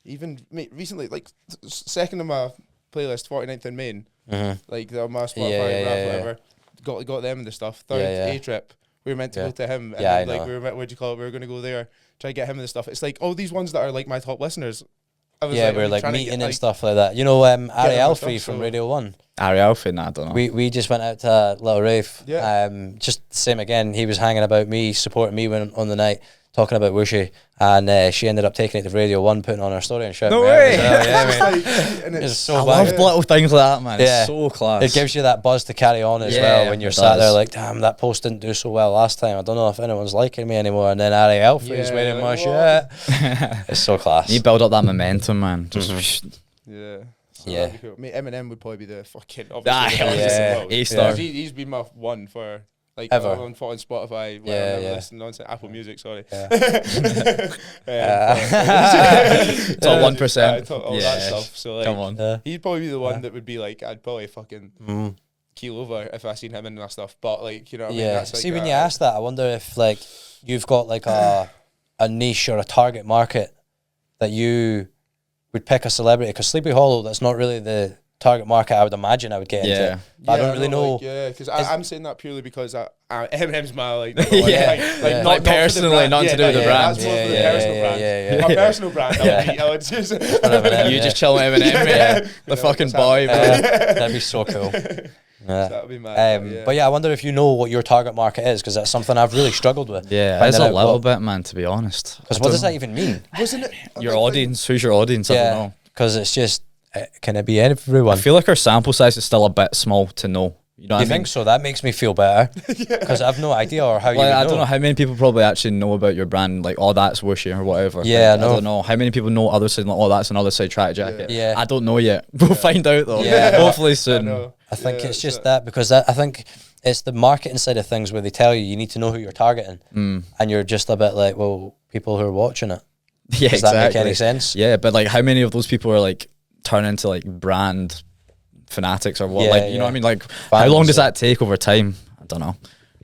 Speaker 3: Even recently, like second on my playlist, 49th and Main, like the my Spotify whatever. Got them and the stuff. Third, A-Trip. We were meant to go to him, and we were we were going to go there. try to get him and stuff. It's like all these ones that are like my top listeners.
Speaker 1: We're like meeting and stuff like that. You know, Ari Alfrey from Radio 1.
Speaker 2: Ari Alfrey, nah, I don't know.
Speaker 1: We just went out to a little rave.
Speaker 3: Yeah.
Speaker 1: Just the same again. He was hanging about me, supporting me on the night, talking about Whooshy, and she ended up taking it to Radio 1, putting on her story and shouting.
Speaker 2: No way!
Speaker 1: It's so
Speaker 2: I love little things like that, man. It's so class.
Speaker 1: It gives you that buzz to carry on as well when you're sat there like, damn, that post didn't do so well last time. I don't know if anyone's liking me anymore. And then Ari Alfrey's wearing my shit. It's so class.
Speaker 2: You build up that momentum, man. Just
Speaker 3: yeah. So
Speaker 1: yeah.
Speaker 3: Cool. Mate, Eminem would probably be the fucking He's been my one for like
Speaker 1: ever
Speaker 3: on Spotify. Apple Music. Sorry.
Speaker 2: Top 1%.
Speaker 3: All that stuff. So like,
Speaker 2: come on.
Speaker 3: He'd probably be the one that would be like, I'd probably fucking keel over if I seen him in that stuff. But like, you know what I mean? That's like,
Speaker 1: see, when you ask that, I wonder if like you've got like a niche or a target market that you would pick a celebrity, because Sleepy Hollow, that's not really the target market I would imagine I would get into. But I don't really know.
Speaker 3: Because I'm saying that purely because Eminem's my like
Speaker 2: not personally, not to do with the brand.
Speaker 3: That's more for the personal brand. My personal brand. I would just
Speaker 2: you just chill with Eminem, the fucking boy.
Speaker 1: That'd be so cool.
Speaker 3: So that would be mad.
Speaker 1: But yeah, I wonder if you know what your target market is, because that's something I've really struggled with.
Speaker 2: Yeah, it's a little bit, man, to be honest.
Speaker 1: Because what does that even mean?
Speaker 3: Wasn't it
Speaker 2: your audience? Who's your audience? I don't know.
Speaker 1: Because it's just, can it be everyone?
Speaker 2: I feel like our sample size is still a bit small to know. You know what I mean?
Speaker 1: think so? That makes me feel better, because I have no idea or how you
Speaker 2: I don't know how many people probably actually know about your brand, like, oh, that's Whooshy or whatever.
Speaker 1: Yeah,
Speaker 2: like, I don't know how many people know Otherside, like, oh, that's an Otherside track jacket.
Speaker 1: Yeah.
Speaker 2: I don't know yet. We'll find out though.
Speaker 1: Yeah.
Speaker 2: Hopefully soon.
Speaker 1: I think it's just that, because I think it's the marketing side of things where they tell you need to know who you're targeting, and you're just a bit like, well, people who are watching it.
Speaker 2: Yeah,
Speaker 1: Does that make any sense?
Speaker 2: Yeah, but like, how many of those people are like turn into like brand fanatics or what? Like, you know what I mean? Like, how long does that take over time? I don't know.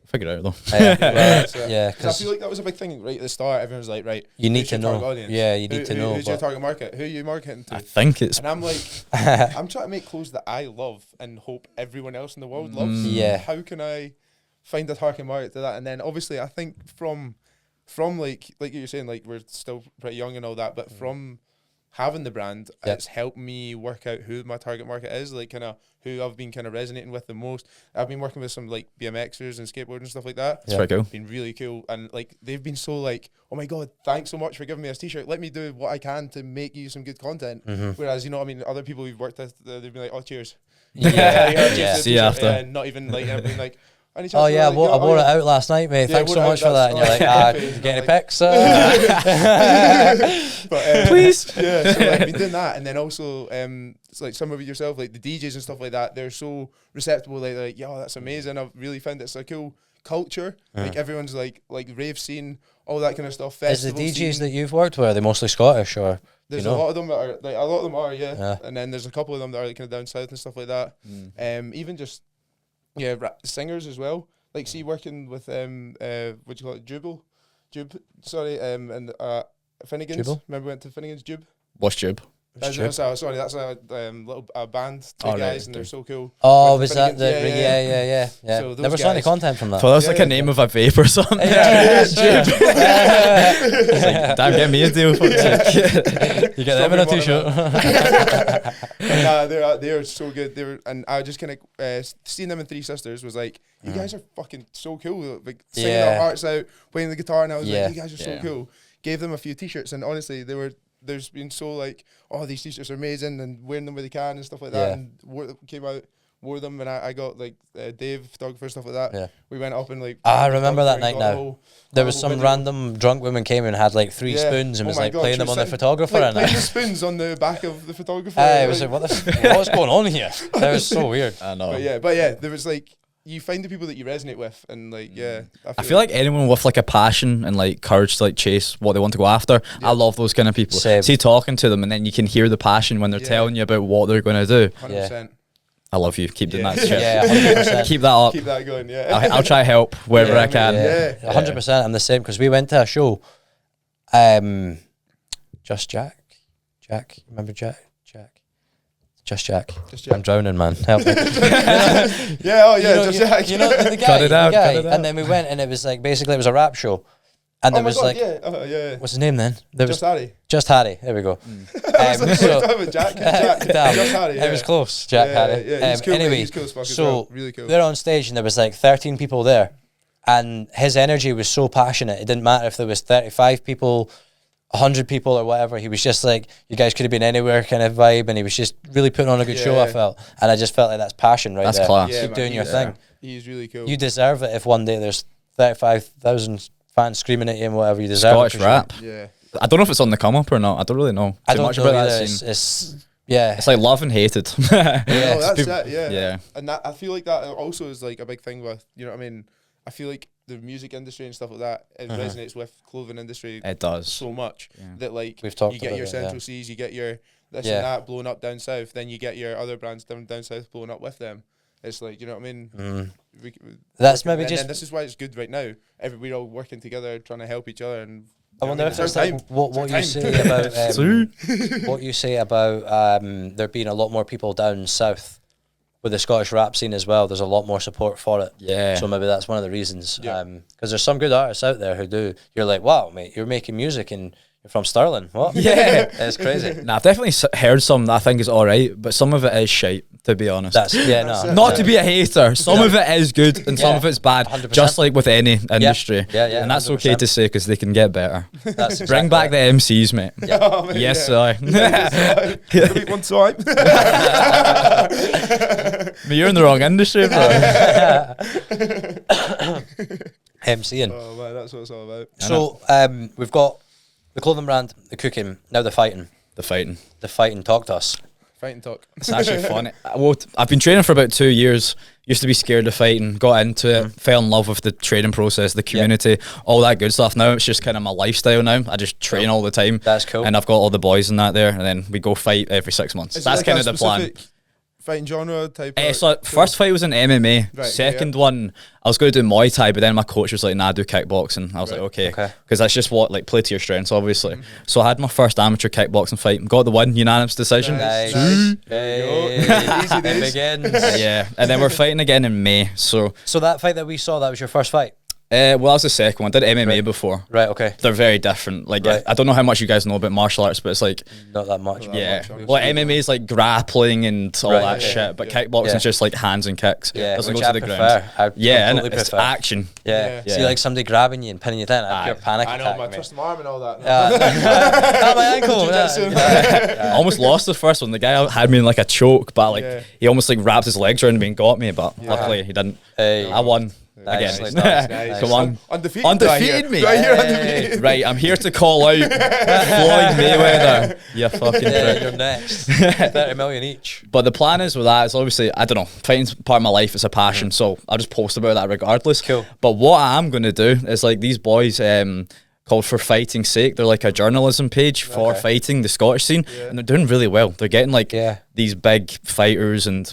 Speaker 2: Figure it out though.
Speaker 3: Because I feel like that was a big thing right at the start. Everyone's like, right,
Speaker 1: you need to know. Yeah, you need to know.
Speaker 3: Who's your target market? Who are you marketing to?
Speaker 2: I think it's.
Speaker 3: And I'm like, I'm trying to make clothes that I love and hope everyone else in the world loves.
Speaker 1: Yeah.
Speaker 3: How can I find a target market to that? And then obviously, I think from like you're saying, like, we're still pretty young and all that, but from having the brand, it's helped me work out who my target market is, like kind of who I've been kind of resonating with the most. I've been working with some like BMXers and skateboarders and stuff like that.
Speaker 2: It's very cool.
Speaker 3: Been really cool, and like they've been so like, oh my god, thanks so much for giving me this t-shirt. Let me do what I can to make you some good content. Whereas, you know what I mean, other people we've worked with, they've been like, oh, cheers.
Speaker 2: See you after.
Speaker 3: And not even like, I've been like,
Speaker 1: oh yeah, I wore it out last night, mate. Thanks so much for that. And you're like, you get any pics?
Speaker 2: Please.
Speaker 3: Yeah, so like, I've been doing that, and then also, it's like some of it yourself, like the DJs and stuff like that. They're so receptive. Like, they're like, yeah, that's amazing. I've really found it's a cool culture. Like everyone's like rave scene, all that kind of stuff.
Speaker 1: Is the DJs that you've worked with, are they mostly Scottish or?
Speaker 3: There's a lot of them that are like, a lot of them are, and then there's a couple of them that are like kind of down south and stuff like that. Even just singers as well. Like, see, working with what do you call it, Jube, and Finnegan's. Jubal? Remember we went to Finnegan's Jube?
Speaker 2: What's Jube?
Speaker 3: That's a little band, two guys, and they're so cool.
Speaker 1: Oh, was that the yeah. So there was any content from that.
Speaker 2: So that's like a name of a vape or something. Jube. Like, damn, get me a deal. You
Speaker 1: get them in a t-shirt.
Speaker 3: They're so good. And I just kind of seeing them in Three Sisters was like, you guys are fucking so cool. Like, singing our hearts out, playing the guitar, and I was like, you guys are so cool. Gave them a few t-shirts, and honestly, there's been so like, oh, these t-shirts are amazing, and wearing them where they can and stuff like that, and wore them, and I got like Dave, photographer, stuff like that. Yeah. We went up and like,
Speaker 1: I remember that night now. There was some random drunk women came and had like 3 spoons and was like playing them on the photographer,
Speaker 3: like,
Speaker 1: and
Speaker 3: playing the spoons on the back of the photographer.
Speaker 1: I was like, what's going on here? That was so weird.
Speaker 2: I know.
Speaker 3: But yeah, there was like, you find the people that you resonate with, and like, I feel
Speaker 2: like anyone with like a passion and like courage to like chase what they want to go after, I love those kind of people.
Speaker 1: Same.
Speaker 2: See, talking to them, and then you can hear the passion when they're telling you about what they're going to do.
Speaker 3: 100%.
Speaker 2: I love you. Keep doing that shit.
Speaker 1: Yeah, 100%.
Speaker 2: Keep that up.
Speaker 3: Keep that going. Yeah.
Speaker 2: I'll try help wherever I can.
Speaker 1: Yeah, 100%. I'm the same, because we went to a show. Just Jack. Remember Jack? Just Jack. I'm drowning, man. Help me.
Speaker 3: Just Jack.
Speaker 1: You know the guy.
Speaker 2: Cut it out.
Speaker 1: And then we went, and it was like, basically it was a rap show. And there was
Speaker 3: God,
Speaker 1: like,
Speaker 3: yeah.
Speaker 1: what's his name then?
Speaker 3: Just Harry.
Speaker 1: Just Harry. There we go.
Speaker 3: Jack. Just Harry. Yeah.
Speaker 1: It was close. Jack Harry.
Speaker 3: Yeah, he's cool.
Speaker 1: Anyway,
Speaker 3: He's cool as fuck as
Speaker 1: so
Speaker 3: well. Really cool.
Speaker 1: they're on stage and there was like 13 people there, and his energy was so passionate. It didn't matter if there was 35 people, 100 people, or whatever. He was just like, you guys could have been anywhere kind of vibe, and he was just really putting on a good show. I felt, and I just felt like that's passion right there.
Speaker 2: That's class.
Speaker 1: Keep doing your thing.
Speaker 3: He's really cool.
Speaker 1: You deserve it. If one day there's 35,000 fans screaming at you and whatever, you deserve
Speaker 2: Scottish
Speaker 1: it.
Speaker 2: rap.
Speaker 3: Yeah.
Speaker 2: I don't know if it's on the come up or not. I don't really know
Speaker 1: I
Speaker 2: too
Speaker 1: don't
Speaker 2: much
Speaker 1: know
Speaker 2: about that
Speaker 1: either.
Speaker 2: scene.
Speaker 1: It's
Speaker 2: like love and hated.
Speaker 1: Yeah.
Speaker 3: No, that's
Speaker 2: people-
Speaker 3: it. Yeah.
Speaker 2: yeah.
Speaker 3: And that, I feel like that also is like a big thing with, you know what I mean? I feel like the music industry and stuff like that, it resonates with clothing industry
Speaker 2: It does.
Speaker 3: so much that like
Speaker 1: We've talked
Speaker 3: you get
Speaker 1: about
Speaker 3: your
Speaker 1: it,
Speaker 3: Central Seas, you get your this
Speaker 1: Yeah.
Speaker 3: and that blowing up down south, then you get your other brands down south blowing up with them. It's like, you know what I mean?
Speaker 1: That's maybe
Speaker 3: and
Speaker 1: just.
Speaker 3: then this is why it's good right now. We're all working together, trying to help each other. And
Speaker 1: I wonder if there's
Speaker 3: time.
Speaker 1: like what you
Speaker 3: time.
Speaker 1: say about what you say about there being a lot more people down south with the Scottish rap scene as well. There's a lot more support for it.
Speaker 2: Yeah.
Speaker 1: So maybe that's one of the reasons.
Speaker 3: Yeah.
Speaker 1: Because there's some good artists out there who do. You're like, wow, mate, you're making music and you're from Stirling. What?
Speaker 2: Yeah.
Speaker 1: It's crazy.
Speaker 2: Nah, I've definitely heard some that I think is alright, but some of it is shite, to be honest.
Speaker 1: That's no.
Speaker 2: Not to be a hater. Some of it is good and some of it's bad.
Speaker 1: 100%.
Speaker 2: Just like with any industry.
Speaker 1: Yeah,
Speaker 2: And that's okay
Speaker 1: 100%.
Speaker 2: to say because they can get better.
Speaker 1: That's
Speaker 2: Bring
Speaker 1: exactly
Speaker 2: back
Speaker 1: it.
Speaker 2: the MCs, mate.
Speaker 3: Oh, man,
Speaker 2: Yes,
Speaker 3: yeah.
Speaker 2: I.
Speaker 3: One time.
Speaker 2: But you're in the wrong industry, bro.
Speaker 1: MCing.
Speaker 3: Oh man, that's what it's all about.
Speaker 1: So we've got the clothing brand, the cooking, now the fighting.
Speaker 2: The fighting.
Speaker 1: The fighting. Talk to us.
Speaker 3: Fight and talk.
Speaker 2: It's actually funny. Well, I've been training for about 2 years. Used to be scared of fighting. Got into it. Fell in love with the training process, the community, all that good stuff. Now it's just kind of my lifestyle now. I just train all the time.
Speaker 1: That's cool.
Speaker 2: And I've got all the boys in that there. And then we go fight every 6 months.
Speaker 3: Is it
Speaker 2: That's
Speaker 3: like
Speaker 2: kind
Speaker 3: a
Speaker 2: of the plan.
Speaker 3: specific fighting genre type?
Speaker 2: So first fight was in MMA.
Speaker 3: Right,
Speaker 2: Second one, I was going to do Muay Thai, but then my coach was like, "Nah, do kickboxing." I was like, "Okay," because that's just what play to your strengths, obviously. So I had my first amateur kickboxing fight, got the win, unanimous decision.
Speaker 1: Nice.
Speaker 3: Hey. Easy
Speaker 1: It
Speaker 3: days.
Speaker 1: begins.
Speaker 2: Yeah, and then we're fighting again in May. So,
Speaker 1: So that fight that we saw, that was your first fight?
Speaker 2: well, that was the second one. I did MMA before.
Speaker 1: Right, okay.
Speaker 2: They're very different. Like,
Speaker 1: Right.
Speaker 2: I don't know how much you guys know about martial arts, but it's like,
Speaker 1: Not that much.
Speaker 2: yeah,
Speaker 3: much,
Speaker 2: well, MMA is like grappling and all
Speaker 1: Right,
Speaker 2: that
Speaker 1: okay.
Speaker 2: shit, but
Speaker 3: Yeah.
Speaker 2: kickboxing
Speaker 1: Yeah.
Speaker 2: is just like hands and kicks.
Speaker 1: Yeah,
Speaker 2: Doesn't
Speaker 1: which
Speaker 2: go
Speaker 1: I
Speaker 2: to the
Speaker 1: prefer.
Speaker 2: ground.
Speaker 1: I
Speaker 2: Yeah, and
Speaker 1: completely
Speaker 2: it's
Speaker 1: prefer.
Speaker 2: action.
Speaker 1: Yeah.
Speaker 3: Yeah.
Speaker 1: See, like somebody grabbing you and pinning you down, I'd
Speaker 2: Aye.
Speaker 1: pure panic
Speaker 3: I know,
Speaker 1: attack,
Speaker 3: man.
Speaker 1: mate.
Speaker 3: Twist my arm and all that.
Speaker 1: Ah, my ankle.
Speaker 3: Jiu-jitsu.
Speaker 2: I almost lost the first one. The guy had me in like a choke, but like
Speaker 3: Yeah.
Speaker 2: he almost like wrapped his legs around me and got me, but luckily he didn't.
Speaker 1: Hey.
Speaker 2: I won
Speaker 1: Nice,
Speaker 2: again.
Speaker 1: nice,
Speaker 3: Nice.
Speaker 2: Come on.
Speaker 3: Undefeated.
Speaker 2: Undefeated, mate.
Speaker 3: Right here,
Speaker 1: Hey.
Speaker 3: undefeated.
Speaker 2: Right, I'm here to call out Floyd Mayweather. You fucking
Speaker 1: Yeah,
Speaker 2: prick.
Speaker 1: you're next. 30 million each.
Speaker 2: But the plan is with that, it's obviously, I don't know, fighting's part of my life, it's a passion, so I'll just post about that regardless.
Speaker 1: Cool.
Speaker 2: But what I'm going to do is like these boys called For Fighting's Sake, they're like a journalism page for fighting, the Scottish scene, and they're doing really well. They're getting like these big fighters and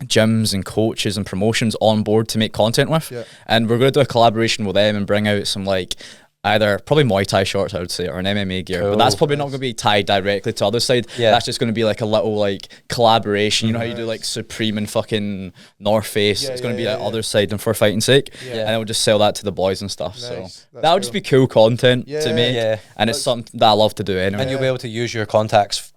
Speaker 2: gyms and coaches and promotions on board to make content with.
Speaker 3: Yeah.
Speaker 2: And we're going to do a collaboration with them and bring out some like either probably Muay Thai shorts, I would say, or an MMA gear.
Speaker 1: Cool.
Speaker 2: But that's probably not going to be tied directly to Otherside.
Speaker 1: Yeah.
Speaker 2: That's just going to be like a little like collaboration. You know how you do like Supreme and fucking North Face?
Speaker 3: Yeah,
Speaker 2: It's going to
Speaker 3: yeah,
Speaker 2: be like
Speaker 3: yeah.
Speaker 2: Otherside and For Fighting's Sake.
Speaker 3: Yeah.
Speaker 2: And then we'll just sell that to the boys and stuff.
Speaker 3: Nice.
Speaker 2: So
Speaker 3: That's
Speaker 2: that would just
Speaker 3: cool.
Speaker 2: be cool content to
Speaker 3: Yeah.
Speaker 2: make.
Speaker 1: Yeah.
Speaker 2: And it's something that I love to do anyway.
Speaker 1: And you'll be able to use your contacts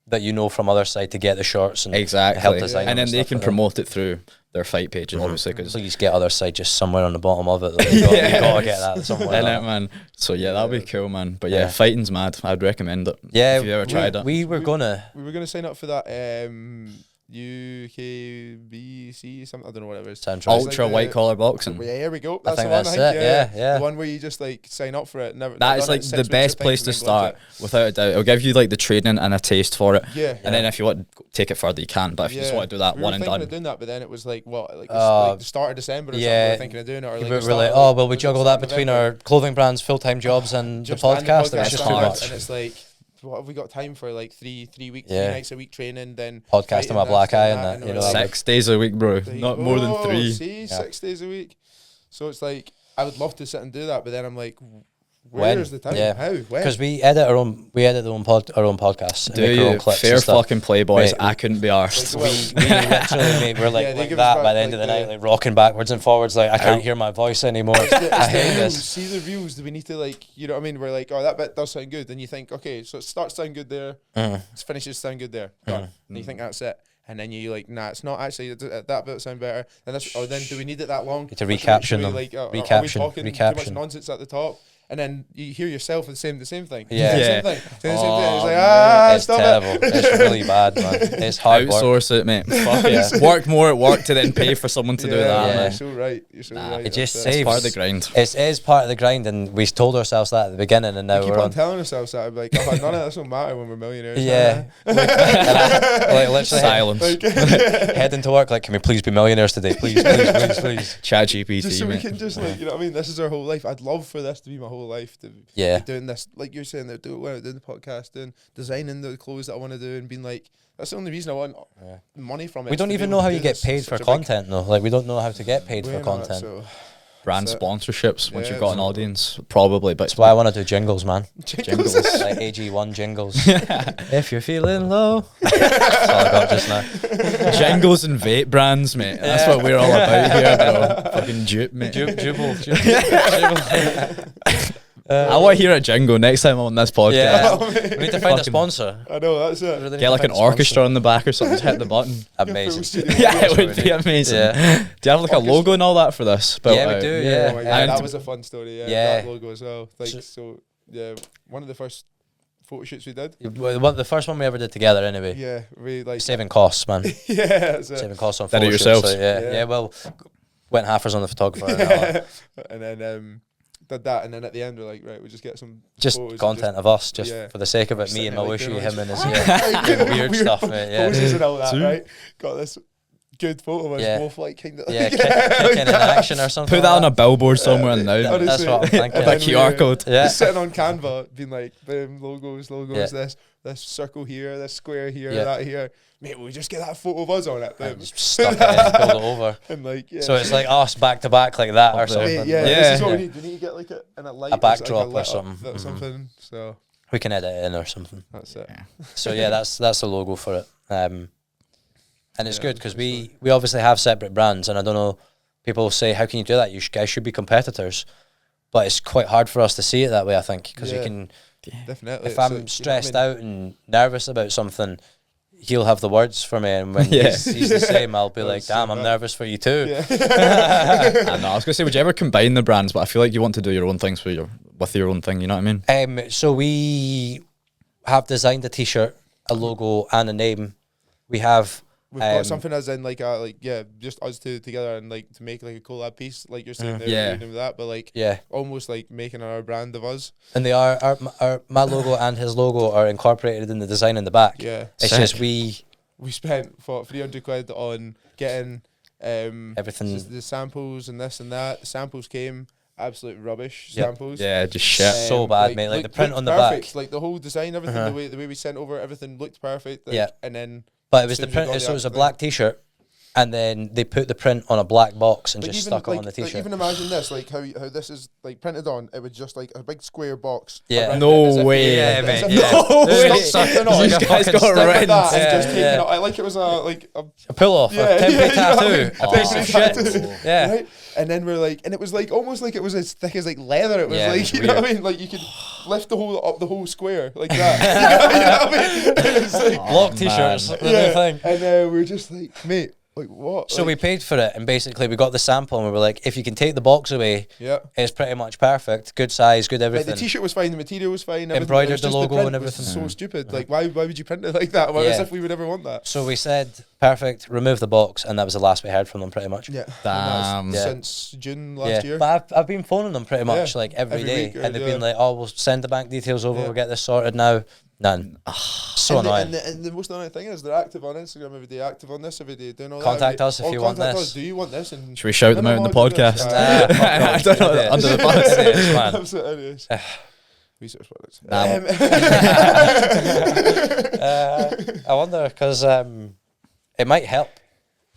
Speaker 1: that you know from other side to get the shorts and
Speaker 2: Exactly.
Speaker 1: help design
Speaker 2: and
Speaker 1: them
Speaker 2: then they
Speaker 1: stuff
Speaker 2: can
Speaker 1: like that.
Speaker 2: promote it through their fight pages, obviously. Cause
Speaker 1: So you just get other side just somewhere on the bottom of it. Though. You've got to get that somewhere.
Speaker 2: Innit, man. So yeah, that'd be cool, man. But yeah,
Speaker 1: Yeah.
Speaker 2: fighting's mad. I'd recommend it.
Speaker 1: Yeah,
Speaker 2: if you ever tried it.
Speaker 1: we were gonna.
Speaker 3: We were gonna sign up for that UKBC something. I don't know what it is.
Speaker 1: Sounds right.
Speaker 2: Ultra
Speaker 3: like
Speaker 2: white
Speaker 3: the-
Speaker 2: collar boxing.
Speaker 3: Yeah, here we go.
Speaker 1: I
Speaker 3: That's
Speaker 1: think
Speaker 3: the one.
Speaker 1: that's
Speaker 3: I think,
Speaker 1: it, yeah.
Speaker 3: The one where you just like sign up for it. Never.
Speaker 2: That is like the best place to start, without a doubt. It'll give you like the training and a taste for it.
Speaker 3: Yeah.
Speaker 2: And then if you want to take it further, you can. But if you just want to do that
Speaker 3: we
Speaker 2: one
Speaker 3: were
Speaker 2: and
Speaker 3: thinking
Speaker 2: done.
Speaker 3: of doing that, but then it was like what, like the start of December or something. We
Speaker 1: Yeah.
Speaker 3: were thinking of doing it, or like
Speaker 1: We're
Speaker 3: the start
Speaker 1: like,
Speaker 3: of-
Speaker 1: oh well, we
Speaker 3: was it
Speaker 1: juggle
Speaker 3: start
Speaker 1: that
Speaker 3: of
Speaker 1: between
Speaker 3: November?
Speaker 1: our clothing brands, full-time jobs, and the
Speaker 3: Just and
Speaker 1: podcast. It was
Speaker 2: It's
Speaker 1: just
Speaker 2: hard.
Speaker 1: too much.
Speaker 3: and it's like, what have we got time for? Like three weeks,
Speaker 1: Yeah.
Speaker 3: 3 nights a week training, then
Speaker 1: Podcasting
Speaker 3: fighting
Speaker 1: my
Speaker 3: this,
Speaker 1: black
Speaker 3: doing
Speaker 1: eye and that,
Speaker 3: and
Speaker 1: you
Speaker 3: we're
Speaker 1: know,
Speaker 3: like,
Speaker 2: 6 days a week, bro.
Speaker 3: there you
Speaker 2: Not more than
Speaker 3: go.
Speaker 2: 3.
Speaker 3: See, 6 days a week. So it's like I would love to sit and do that, but then I'm like, Where's the time?
Speaker 1: Yeah.
Speaker 3: How? When?
Speaker 1: Because we edit our own podcasts.
Speaker 2: Do
Speaker 1: and make our own
Speaker 2: you?
Speaker 1: clips
Speaker 2: Fair
Speaker 1: and stuff.
Speaker 2: fucking play, boys.
Speaker 1: Mate,
Speaker 2: I couldn't be arsed.
Speaker 1: we literally, mate, we're like,
Speaker 3: Yeah, they
Speaker 1: like
Speaker 3: give us
Speaker 1: that
Speaker 3: back,
Speaker 1: by the end of the night, like rocking backwards and forwards, like I can't hear my voice anymore. I hate this.
Speaker 3: See the reels, do we need to like, you know what I mean? We're like, oh, that bit does sound good. Then you think, okay, so it starts sound good there, it finishes sound good there. Done. And you think that's it. And then you like, nah, it's not actually, that bit sound better. Then then do we need it that long?
Speaker 1: To recaption them.
Speaker 3: Like, are we
Speaker 1: Recaption.
Speaker 3: talking too much nonsense at the top? And then you hear yourself the same thing.
Speaker 1: Yeah.
Speaker 3: Same thing. It's like,
Speaker 1: It's
Speaker 3: stop
Speaker 1: terrible. It's really bad, man. It's hard work.
Speaker 2: Outsource it, mate. Fuck it. Work more at work to then pay for someone to do that,
Speaker 1: Yeah.
Speaker 2: man.
Speaker 3: You're so right. You're so right.
Speaker 1: It just
Speaker 2: It's
Speaker 1: saves.
Speaker 2: part of the grind.
Speaker 1: It is part of the grind, and we told ourselves that at the beginning, and now
Speaker 3: We keep
Speaker 1: we're
Speaker 3: on
Speaker 1: on.
Speaker 3: telling ourselves that. I'm like, oh, none of this will matter when we're millionaires.
Speaker 1: Yeah. Like literally
Speaker 2: Silence.
Speaker 1: heading to work, like, can we please be millionaires today? Please.
Speaker 2: Chat GPT,
Speaker 3: Just so we
Speaker 2: mate.
Speaker 3: can just like, you know what I mean? This is our whole life. I'd love for this to be my whole life. To
Speaker 1: Yeah.
Speaker 3: be doing this, like you're saying, that doing the podcast, doing designing the clothes that I want to do, and being like, that's the only reason I want money from it.
Speaker 1: We don't even know how you get paid for content, though. Like, we don't know how to get paid for content.
Speaker 2: Brand
Speaker 3: That's it.
Speaker 2: sponsorships, once
Speaker 3: Yeah,
Speaker 2: you've got an
Speaker 3: so-
Speaker 2: audience, probably. But
Speaker 1: That's why I want to do jingles, man.
Speaker 3: Jingles.
Speaker 1: Like AG1 jingles. If you're feeling low. That's all I got just now.
Speaker 2: jingles and vape brands, mate. That's what we're all about here, bro. Fucking dupe, mate.
Speaker 1: Jubal.
Speaker 2: I want to hear a jingle next time I'm on this podcast.
Speaker 1: Yeah. We need to find a
Speaker 2: Fucking-
Speaker 1: sponsor.
Speaker 3: I know, that's it.
Speaker 1: Really need
Speaker 2: Get
Speaker 1: to
Speaker 2: like
Speaker 1: find
Speaker 2: an
Speaker 1: a sponsor.
Speaker 2: orchestra on the back or something. Just hit the button.
Speaker 1: Amazing.
Speaker 2: Yeah, it would be amazing.
Speaker 1: Yeah.
Speaker 2: Do you have like a logo and all that for this?
Speaker 1: Yeah, we do, yeah.
Speaker 3: Oh, yeah,
Speaker 2: And
Speaker 3: that was a fun story. Yeah,
Speaker 1: Yeah.
Speaker 3: that logo as well. Like, so yeah, one of the first photo shoots we did.
Speaker 1: The first one we ever did together, anyway.
Speaker 3: Yeah, we like
Speaker 1: Saving costs, man.
Speaker 3: yeah, that's it.
Speaker 1: Saving costs on
Speaker 2: Did it
Speaker 1: photo shoots,
Speaker 2: yourselves?
Speaker 1: so yeah.
Speaker 3: Yeah.
Speaker 1: Yeah, well, went halfers on the photographer. And all that.
Speaker 3: And then did that, and then at the end we're like, right, we'll just get some
Speaker 1: Just
Speaker 3: photos and
Speaker 1: content of us, just
Speaker 3: yeah.
Speaker 1: for the sake of it. Me
Speaker 3: Sitting
Speaker 1: and
Speaker 3: there, like,
Speaker 1: Mawishi,
Speaker 3: doing
Speaker 1: him and his
Speaker 3: like,
Speaker 1: weird stuff, mate. Yeah.
Speaker 3: poses and all that,
Speaker 2: See?
Speaker 3: right? Got this good photo of us
Speaker 1: Yeah.
Speaker 3: both like kind of
Speaker 1: Yeah, kicking in action or something.
Speaker 2: Put that
Speaker 1: like
Speaker 2: on a billboard somewhere now.
Speaker 1: That's what I'm thinking.
Speaker 2: A QR code.
Speaker 1: Yeah.
Speaker 3: Just sitting on Canva, being like, boom, logos,
Speaker 1: Yeah.
Speaker 3: this circle here, this square here,
Speaker 1: Yeah.
Speaker 3: that here. Mate, we'll just get that photo of us on it. Boom.
Speaker 1: And just stuck it in and pulled it over.
Speaker 3: And like, yeah.
Speaker 1: So it's like us back to back like that or
Speaker 2: Up there.
Speaker 1: something.
Speaker 3: Mate, yeah,
Speaker 2: Yeah.
Speaker 3: this is what
Speaker 1: Yeah.
Speaker 3: we need. We need to get like in a light,
Speaker 1: A backdrop or
Speaker 3: lit up
Speaker 1: something.
Speaker 3: bit something. So
Speaker 1: We can edit it in or something.
Speaker 3: that's it.
Speaker 1: So yeah, that's the logo for it. And it's
Speaker 3: Yeah,
Speaker 1: good because
Speaker 3: that's
Speaker 1: we obviously have separate brands, and I don't know. People say, how can you do that? You guys should be competitors, but it's quite hard for us to see it that way. I think because you
Speaker 3: Yeah.
Speaker 1: can.
Speaker 3: Definitely.
Speaker 1: If I'm stressed out and nervous about something, he'll have the words for me, and when he's the same, I'll be like,
Speaker 3: That's so
Speaker 1: damn, I'm
Speaker 3: bad.
Speaker 1: nervous for you too.
Speaker 3: Yeah.
Speaker 2: I know. I was gonna say, would you ever combine the brands? But I feel like you want to do your own things with your own thing. You know what I mean?
Speaker 1: So we have designed a T-shirt, a logo, and a name. We've
Speaker 3: got something as in like just us two together and like to make like a collab piece, like you're saying there,
Speaker 2: Yeah.
Speaker 3: doing that, but like
Speaker 1: Yeah,
Speaker 3: almost like making our brand of us.
Speaker 1: and they are my logo and his logo are incorporated in the design in the back.
Speaker 3: Yeah.
Speaker 1: It's
Speaker 2: Sick.
Speaker 1: just we
Speaker 3: We spent £300 on getting
Speaker 1: everything.
Speaker 3: the samples and this and that. The samples came absolute rubbish
Speaker 1: Yep.
Speaker 3: samples.
Speaker 2: Yeah, just shit.
Speaker 1: So bad, mate. Like the print
Speaker 3: looked
Speaker 1: on the
Speaker 3: perfect.
Speaker 1: back.
Speaker 3: Like the whole design, everything,
Speaker 1: Uh-huh.
Speaker 3: the way we sent over everything looked perfect. Like,
Speaker 1: Yeah.
Speaker 3: And then
Speaker 1: But it was
Speaker 3: as
Speaker 1: the
Speaker 3: soon as we
Speaker 1: print.
Speaker 3: got
Speaker 1: So
Speaker 3: the
Speaker 1: it was a
Speaker 3: actual
Speaker 1: black T-shirt, and then they put the print on a black box and
Speaker 3: like
Speaker 1: just
Speaker 3: even,
Speaker 1: stuck it
Speaker 3: like,
Speaker 1: on the
Speaker 3: like
Speaker 1: T-shirt.
Speaker 3: even imagine this, like how this is like printed on. It was just like a big square box.
Speaker 1: Yeah.
Speaker 3: around
Speaker 2: No
Speaker 3: it, as if
Speaker 2: way.
Speaker 3: you-
Speaker 1: Yeah,
Speaker 3: as
Speaker 1: mate,
Speaker 3: if
Speaker 1: yeah.
Speaker 3: you
Speaker 2: No
Speaker 3: stuck
Speaker 2: way.
Speaker 3: something on.
Speaker 2: These
Speaker 1: Like a
Speaker 2: guys
Speaker 1: fucking
Speaker 2: got
Speaker 1: stick
Speaker 3: Like
Speaker 2: rent.
Speaker 3: that, and
Speaker 1: Yeah,
Speaker 3: just taking
Speaker 1: yeah.
Speaker 3: it. I like it was a
Speaker 1: A pull off,
Speaker 3: Yeah,
Speaker 1: a template
Speaker 3: yeah, you know what I
Speaker 1: tattoo.
Speaker 3: mean?
Speaker 1: A
Speaker 3: A
Speaker 1: piece
Speaker 3: template
Speaker 1: of shit.
Speaker 3: tattoo.
Speaker 1: Yeah.
Speaker 3: Right? And then we're like, and it was like almost like it was as thick as like leather. It was
Speaker 1: Yeah, it
Speaker 3: like,
Speaker 1: was
Speaker 3: you know what I mean? Like you could lift the whole up the whole square like that. You know what I mean? It's like,
Speaker 1: Block
Speaker 2: Oh,
Speaker 1: T-shirts,
Speaker 2: man.
Speaker 1: the new thing.
Speaker 3: And we were just like, mate, like what?
Speaker 1: So
Speaker 3: like,
Speaker 1: we paid for it, and basically we got the sample, and we were like, if you can take the box away,
Speaker 3: yeah.
Speaker 1: it's pretty much perfect. Good size, good
Speaker 3: Like
Speaker 1: everything.
Speaker 3: the T-shirt was fine, the material was fine. everything,
Speaker 1: Embroidered
Speaker 3: it was
Speaker 1: the
Speaker 3: just
Speaker 1: logo
Speaker 3: print
Speaker 1: and
Speaker 3: was
Speaker 1: everything.
Speaker 3: So stupid. Like why would you print it like that? Why as
Speaker 1: Yeah.
Speaker 3: if we would ever want that?
Speaker 1: So we said, perfect, remove the box, and that was the last we heard from them, pretty much.
Speaker 3: Yeah.
Speaker 2: Damn.
Speaker 3: And
Speaker 1: Yeah.
Speaker 3: that's since June last year.
Speaker 1: But I've been phoning them pretty much
Speaker 3: Yeah.
Speaker 1: like every
Speaker 3: Every
Speaker 1: day,
Speaker 3: week,
Speaker 1: and they've
Speaker 3: yeah.
Speaker 1: been like, "Oh, we'll send the bank details over.
Speaker 3: Yeah.
Speaker 1: We'll get this sorted now." None. So
Speaker 3: and
Speaker 1: annoying.
Speaker 3: and the most annoying thing is they're active on Instagram every day, active on this every day, doing all
Speaker 1: Contact
Speaker 3: that.
Speaker 1: us if you want
Speaker 3: contact
Speaker 1: this.
Speaker 3: us. Do you want this? And
Speaker 2: Should we shout them out in the
Speaker 3: No, do this.
Speaker 2: podcast?
Speaker 1: Ah,
Speaker 2: I don't know,
Speaker 1: idiots.
Speaker 2: under the bus.
Speaker 1: Idiots, man.
Speaker 3: Absolute idiots. Research products.
Speaker 2: Nah.
Speaker 1: I wonder because it might help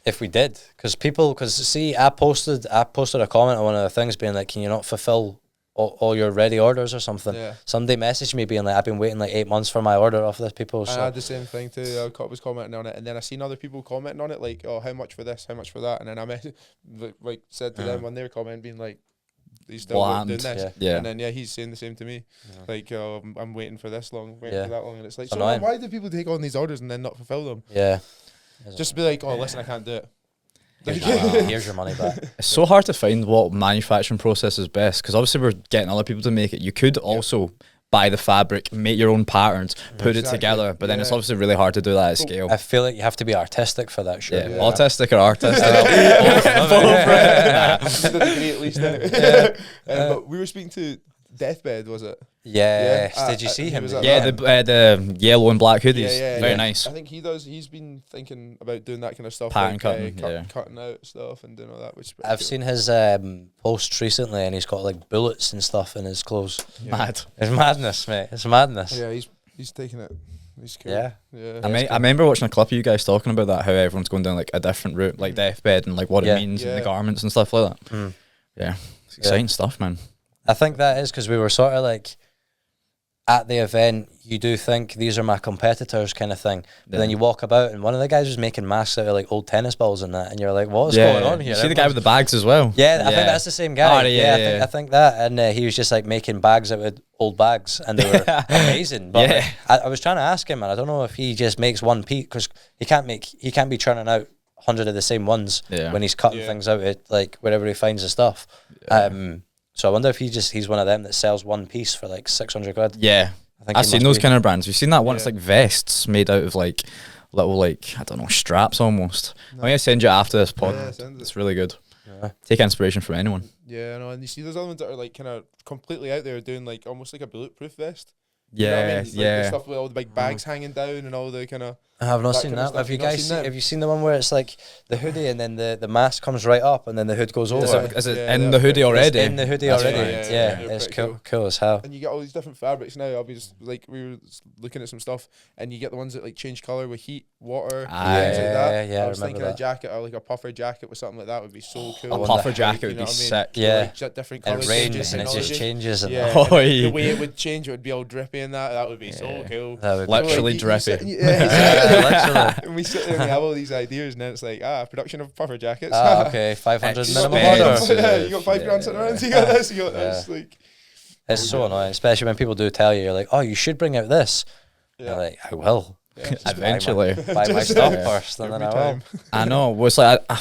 Speaker 1: if we did, because see, I posted a comment on one of the things being like, can you not fulfill all your ready orders or something.
Speaker 3: Yeah.
Speaker 1: Somebody messaged me being like, I've been waiting like 8 months for my order off this people. So
Speaker 3: I had the same thing too. I was commenting on it, and then I seen other people commenting on it, like, oh, how much for this, how much for that, and then I like said to them when they were commenting, being like, he's still doing this, and then he's saying the same to me, like, oh, I'm waiting for this long, waiting for that long, and it's like, so why do people take on these orders and then not fulfill them? Just be like, oh, listen, I can't do it.
Speaker 1: Here's your money back.
Speaker 2: It's so hard to find what manufacturing process is best, because obviously we're getting other people to make it. You could also buy the fabric, make your own patterns, put it together, but then it's obviously really hard to do that at scale.
Speaker 1: I feel like you have to be artistic for that, sure.
Speaker 2: Autistic or artistic.
Speaker 3: Degree at least. But we were speaking to Deathbed, was it?
Speaker 1: Did you see him?
Speaker 2: The yellow and black hoodies. Very nice.
Speaker 3: I think he's been thinking about doing that kind of stuff.
Speaker 2: Pattern
Speaker 3: like, cutting out stuff and doing all that. Which
Speaker 1: I've seen his posts recently, and he's got like bullets and stuff in his clothes.
Speaker 2: Mad.
Speaker 1: It's madness, mate. It's madness.
Speaker 3: Yeah, he's taking it. He's cool.
Speaker 1: Yeah.
Speaker 2: I remember watching a clip of you guys talking about that, how everyone's going down like a different route, like Deathbed, and like what it means in the garments and stuff like that. Yeah, it's exciting stuff, man.
Speaker 1: I think that is because we were sort of like at the event, you do think these are my competitors kind of thing, but then you walk about and one of the guys was making masks out of like old tennis balls and that, and you're like, what's going on here?
Speaker 2: You see the guy with the bags as well?
Speaker 1: I think that's the same guy. I think that, and he was just like making bags out of old bags, and they were amazing. But like, I was trying to ask him, and I don't know if he just makes one piece, because he can't be churning out 100 of the same ones when he's cutting things out at like wherever he finds the stuff. So I wonder if he's one of them that sells one piece for like 600 quid.
Speaker 2: Yeah, I've seen those kind of brands. You've seen that one? It's like vests made out of like little, like, I don't know, straps almost. I'm going to send you after this pod. It's really good. Take inspiration from anyone.
Speaker 3: Yeah, I know. And you see those other ones that are like kind of completely out there doing like almost like a bulletproof vest.
Speaker 2: Yeah,
Speaker 3: you know what I mean? Like the stuff with all the big bags hanging down and all the kind of.
Speaker 1: I have not seen that. Have you guys have you seen the one where it's like the hoodie and then the mask comes right up and then the hood goes over?
Speaker 2: Is it in the hoodie already?
Speaker 1: It's in the hoodie already. It's cool as hell.
Speaker 3: And you get all these different fabrics now. I'll be just like, we were looking at some stuff, and you get the ones that like change color with heat, water, things like that. I was thinking a jacket, or like a puffer jacket with something like that would be so cool.
Speaker 2: A puffer jacket would be sick.
Speaker 1: Yeah,
Speaker 3: like different color
Speaker 1: changes and it just changes.
Speaker 3: The way it would change, it would be all drippy and that. That would be so cool.
Speaker 2: Literally drippy.
Speaker 3: Literally. And we sit there and we have all these ideas, and then it's like, production of puffer jackets.
Speaker 1: Okay, 500 minimum order.
Speaker 3: Yeah, you got $5 sitting around, you got this, you got this. Like,
Speaker 1: it's so annoying, especially when people do tell you, you're like, oh, you should bring out this. You're like, I will.
Speaker 2: Eventually.
Speaker 1: Buy my stuff first, and then I will.
Speaker 2: I know. Well, it's like, I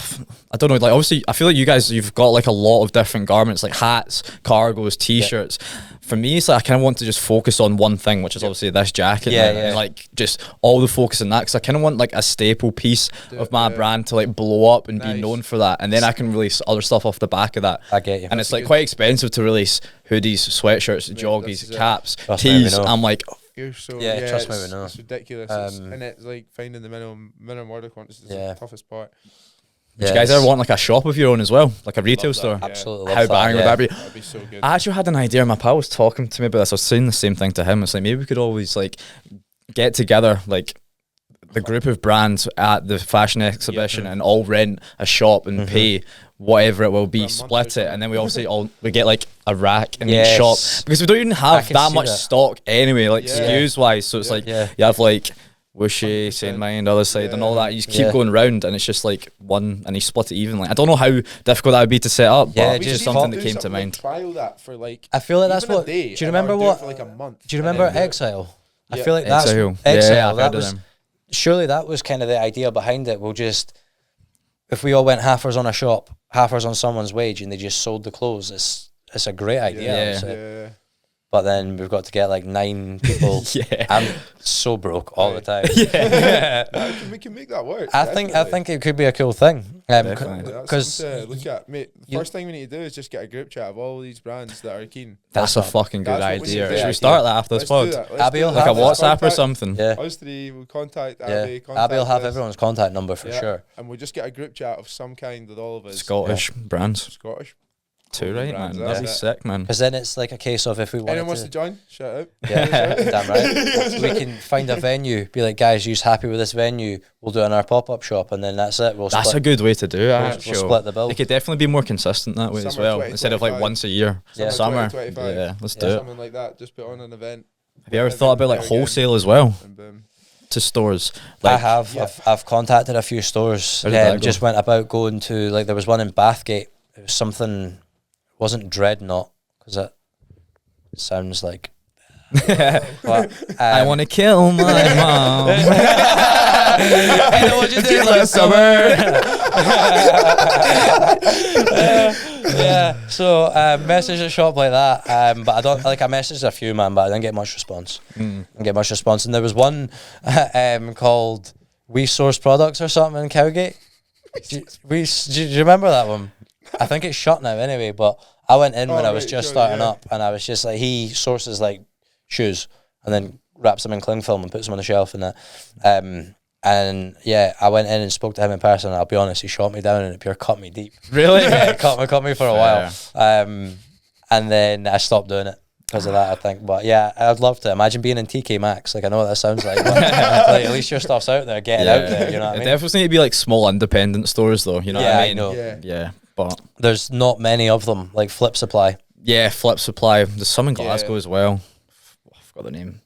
Speaker 2: don't know, like, obviously, I feel like you guys, you've got like a lot of different garments, like hats, cargos, t-shirts. For me, it's like I kind of want to just focus on one thing, which is obviously this jacket. And like just all the focus on that, because I kind of want like a staple piece of my brand to like blow up and be known for that, and then I can release other stuff off the back of that.
Speaker 1: I get you.
Speaker 2: And it's like quite expensive to release hoodies, sweatshirts, joggies, caps, tees. I'm like,
Speaker 3: you're so
Speaker 1: trust me, we know.
Speaker 3: It's ridiculous. And it's like finding the minimum order quantity is the toughest part.
Speaker 2: Would you guys ever want like a shop of your own as well, like a retail store?
Speaker 1: Absolutely.
Speaker 2: How bang would that be?
Speaker 3: That'd be so good.
Speaker 2: I actually had an idea. My pal was talking to me about this. I was saying the same thing to him. It's like, maybe we could always like get together, like the group of brands at the fashion exhibition, and all rent a shop and pay whatever it will be, split it, and then we obviously we get like a rack in each shop, because we don't even have that much stock anyway, like SKUs wise. So it's like you have like Whooshy, Saint Mind, Otherside, and all that. You just keep going round, and it's just like one, and you split it evenly. I don't know how difficult that would be to set up, but it's just something that came to mind.
Speaker 3: Trial that for like,
Speaker 1: I feel like that's what. Do you remember what?
Speaker 3: For like a month.
Speaker 1: Do you remember Exile? I feel like that's
Speaker 2: Exile.
Speaker 1: Exile. That was surely that was kind of the idea behind it. We'll just, if we all went halfers on a shop, halfers on someone's wage, and they just sold the clothes, it's a great idea. But then we've got to get like 9 people. I'm so broke all the time.
Speaker 3: We can make that work.
Speaker 1: I think it could be a cool thing.
Speaker 3: Because look at, mate, the first thing we need to do is just get a group chat of all these brands that are keen.
Speaker 2: That's a fucking good idea. Should we start that after this pod?
Speaker 1: Abby will
Speaker 2: like a WhatsApp or something.
Speaker 3: Us three will contact Abby.
Speaker 1: Abby will have everyone's contact number for sure.
Speaker 3: And we'll just get a group chat of some kind with all of us.
Speaker 2: Scottish brands. Too right, man. That'd be sick, man.
Speaker 1: Because then it's like a case of if we want
Speaker 3: anyone wants to join, shout out.
Speaker 1: Yeah, damn right. We can find a venue, be like, guys, you're happy with this venue, we'll do it in our pop-up shop, and then that's it.
Speaker 2: That's a good way to do it.
Speaker 1: We'll split the bill.
Speaker 2: It could definitely be more consistent that way as well, instead of like once a year. Summer. Yeah, let's do it.
Speaker 3: Something like that. Just put on an event.
Speaker 2: Have you ever thought about like wholesale as well? To stores?
Speaker 1: Like, I have. Yeah. I've contacted a few stores. Just went about going to, like, there was one in Bathgate. It was something, wasn't Dreadnought, because it sounds like but,
Speaker 2: I want to kill my mom.
Speaker 1: I know what you did last summer. Yeah, so message a shop like that, but I don't, like, I messaged a few, man, but I didn't get much response. And there was one called We Source Products or something in Cowgate. Do you remember that one? I think it's shut now anyway, but I went in when I was just starting up, and I was just like, he sources like shoes and then wraps them in cling film and puts them on the shelf and that. And yeah, I went in and spoke to him in person, and I'll be honest, he shot me down and it pure cut me deep.
Speaker 2: Really?
Speaker 1: Yeah, it cut me for a while. And then I stopped doing it because of that, I think. But yeah, I'd love to. Imagine being in TK Maxx. Like, I know what that sounds like, but like, at least your stuff's out there, getting out there, you know what I mean?
Speaker 2: It definitely need to be like small independent stores though, you know what I mean?
Speaker 1: I know.
Speaker 2: Yeah, but
Speaker 1: there's not many of them, like Flip Supply.
Speaker 2: Yeah, Flip Supply. There's some in Glasgow as well. I forgot the name.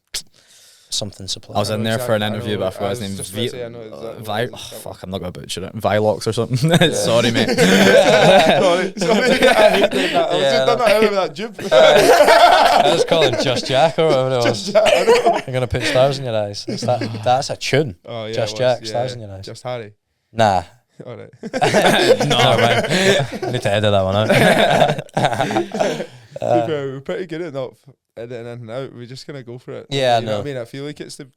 Speaker 1: Something Supply.
Speaker 2: I was in there for an interview, but I forgot his name. Fuck, I'm not going to butcher it. Vilox or something. Sorry, mate.
Speaker 3: Sorry. I hate doing that. I was just done that earlier with that jib.
Speaker 1: I was calling Just Jack or whatever it was. You're going to put stars in your eyes. That's a tune.
Speaker 3: Oh, yeah,
Speaker 1: Just Jack, stars in your eyes.
Speaker 3: Just Harry.
Speaker 1: Nah.
Speaker 3: All right.
Speaker 1: No, man. I need to edit that one out.
Speaker 3: We're pretty good at not editing in and out. We're just gonna go for it.
Speaker 1: Yeah,
Speaker 3: you know what I mean? I feel like it's the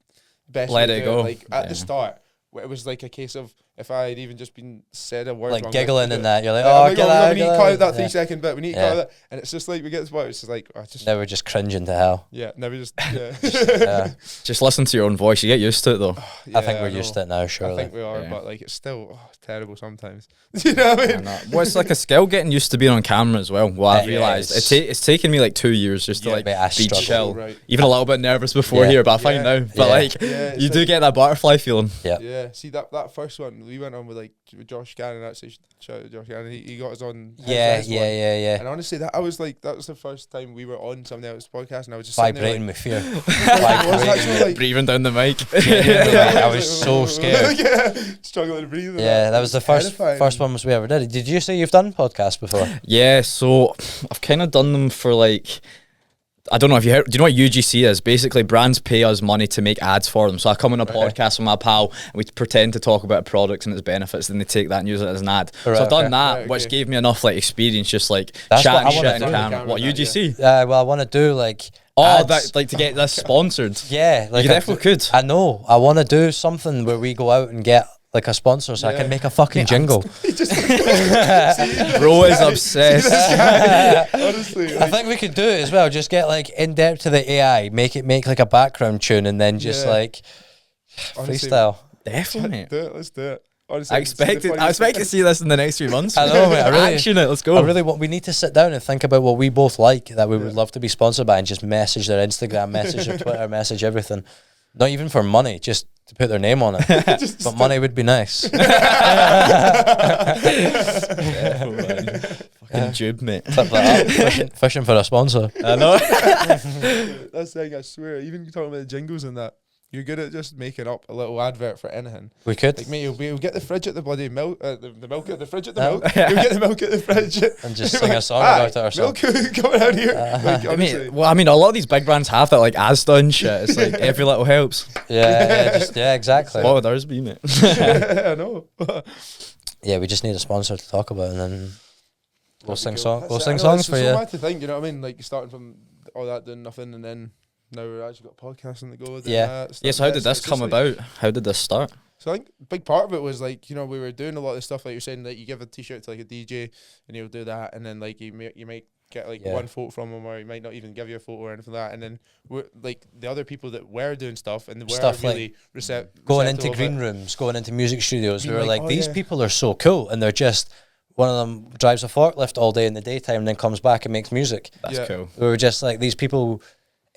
Speaker 3: best.
Speaker 2: Let
Speaker 3: way
Speaker 2: it
Speaker 3: to
Speaker 2: go.
Speaker 3: Like at the start, it was like a case of if I had even just been said a word
Speaker 1: like
Speaker 3: wrong,
Speaker 1: giggling and that, you're like,
Speaker 3: oh,
Speaker 1: get out,
Speaker 3: we need to cut out that 3 second bit. We need to cut out that, and it's just like we get this part. It's just like
Speaker 1: never just cringing to hell.
Speaker 3: Yeah, never just
Speaker 2: Just listen to your own voice. You get used to it though.
Speaker 1: I think we're used to it now. Surely,
Speaker 3: I think we are, but like it's still terrible sometimes. You know what I mean?
Speaker 2: Well, it's like a skill getting used to being on camera as well. Well, I've realised it's taken me like 2 years just to like be chill.
Speaker 3: Right.
Speaker 2: Even a little bit nervous before here, but I find now. But like you do get that butterfly feeling.
Speaker 3: Yeah. See that first one we went on with Josh Gannon. Actually, shout out to Josh Gannon. He got us on.
Speaker 1: Yeah.
Speaker 3: And honestly, that was the first time we were on somebody else's podcast, and I was just
Speaker 1: vibrating with fear,
Speaker 2: breathing down the mic.
Speaker 1: I was so scared.
Speaker 3: Struggling to breathe.
Speaker 1: Yeah, that was the first one we ever did. Did you say you've done podcasts before?
Speaker 2: Yeah, so I've kind of done them for like, I don't know if you heard, do you know what UGC is? Basically, brands pay us money to make ads for them. So I come on a podcast with my pal, and we pretend to talk about a product and its benefits, then they take that and use it as an ad. So I've done that, which gave me enough like experience, just like chatting shit in camera. What, UGC?
Speaker 1: Well, I want to do like
Speaker 2: ads. Like to get this sponsored.
Speaker 1: Yeah, like
Speaker 2: you definitely could.
Speaker 1: I know. I want to do something where we go out and get like a sponsor, so I can make a fucking jingle.
Speaker 2: Bro is obsessed.
Speaker 3: Honestly,
Speaker 1: I think we could do it as well. Just get like in depth to the AI, make like a background tune, and then just like freestyle.
Speaker 2: Definitely,
Speaker 3: let's do it. Honestly,
Speaker 2: I expect to see this in the next 3 months.
Speaker 1: I know, mate. I really
Speaker 2: action it. Let's go.
Speaker 1: We need to sit down and think about what we both like that we would love to be sponsored by, and just message their Instagram, message their Twitter, message everything. Not even for money, just to put their name on it. But money would be nice.
Speaker 2: Fucking tube, mate.
Speaker 1: Flip that up. Fishing for a sponsor.
Speaker 2: I know.
Speaker 3: That's the thing, I swear. Even talking about the jingles and that, you're good at just making up a little advert for anything.
Speaker 1: We could.
Speaker 3: Like, mate, we'll get the fridge at the bloody milk, the milk at the fridge at the milk. We'll get the milk at the fridge.
Speaker 1: And just sing a song about it or something.
Speaker 3: Milk coming out here.
Speaker 2: I mean, a lot of these big brands have that, like Asda and shit. It's like every little helps.
Speaker 1: Yeah, exactly.
Speaker 2: What would ours be, mate?
Speaker 3: I know.
Speaker 1: Yeah, we just need a sponsor to talk about, and then we'll sing songs for you.
Speaker 3: It's so mad to think, you know what I mean? Like, starting from all that, doing nothing, and then now we've actually got podcasting to go with.
Speaker 2: So how did this come about? How did this start?
Speaker 3: So I think a big part of it was like, you know, we were doing a lot of stuff like you're saying, that you give a t-shirt to like a DJ and he'll do that, and then like you might get like one photo from him, or he might not even give you a photo or anything like that, and then we're like the other people that were doing stuff and were really
Speaker 1: going into green rooms, going into music studios, we were like these people are so cool, and they're just one of them drives a forklift all day in the daytime and then comes back and makes music.
Speaker 2: That's cool.
Speaker 1: We were just like, these people,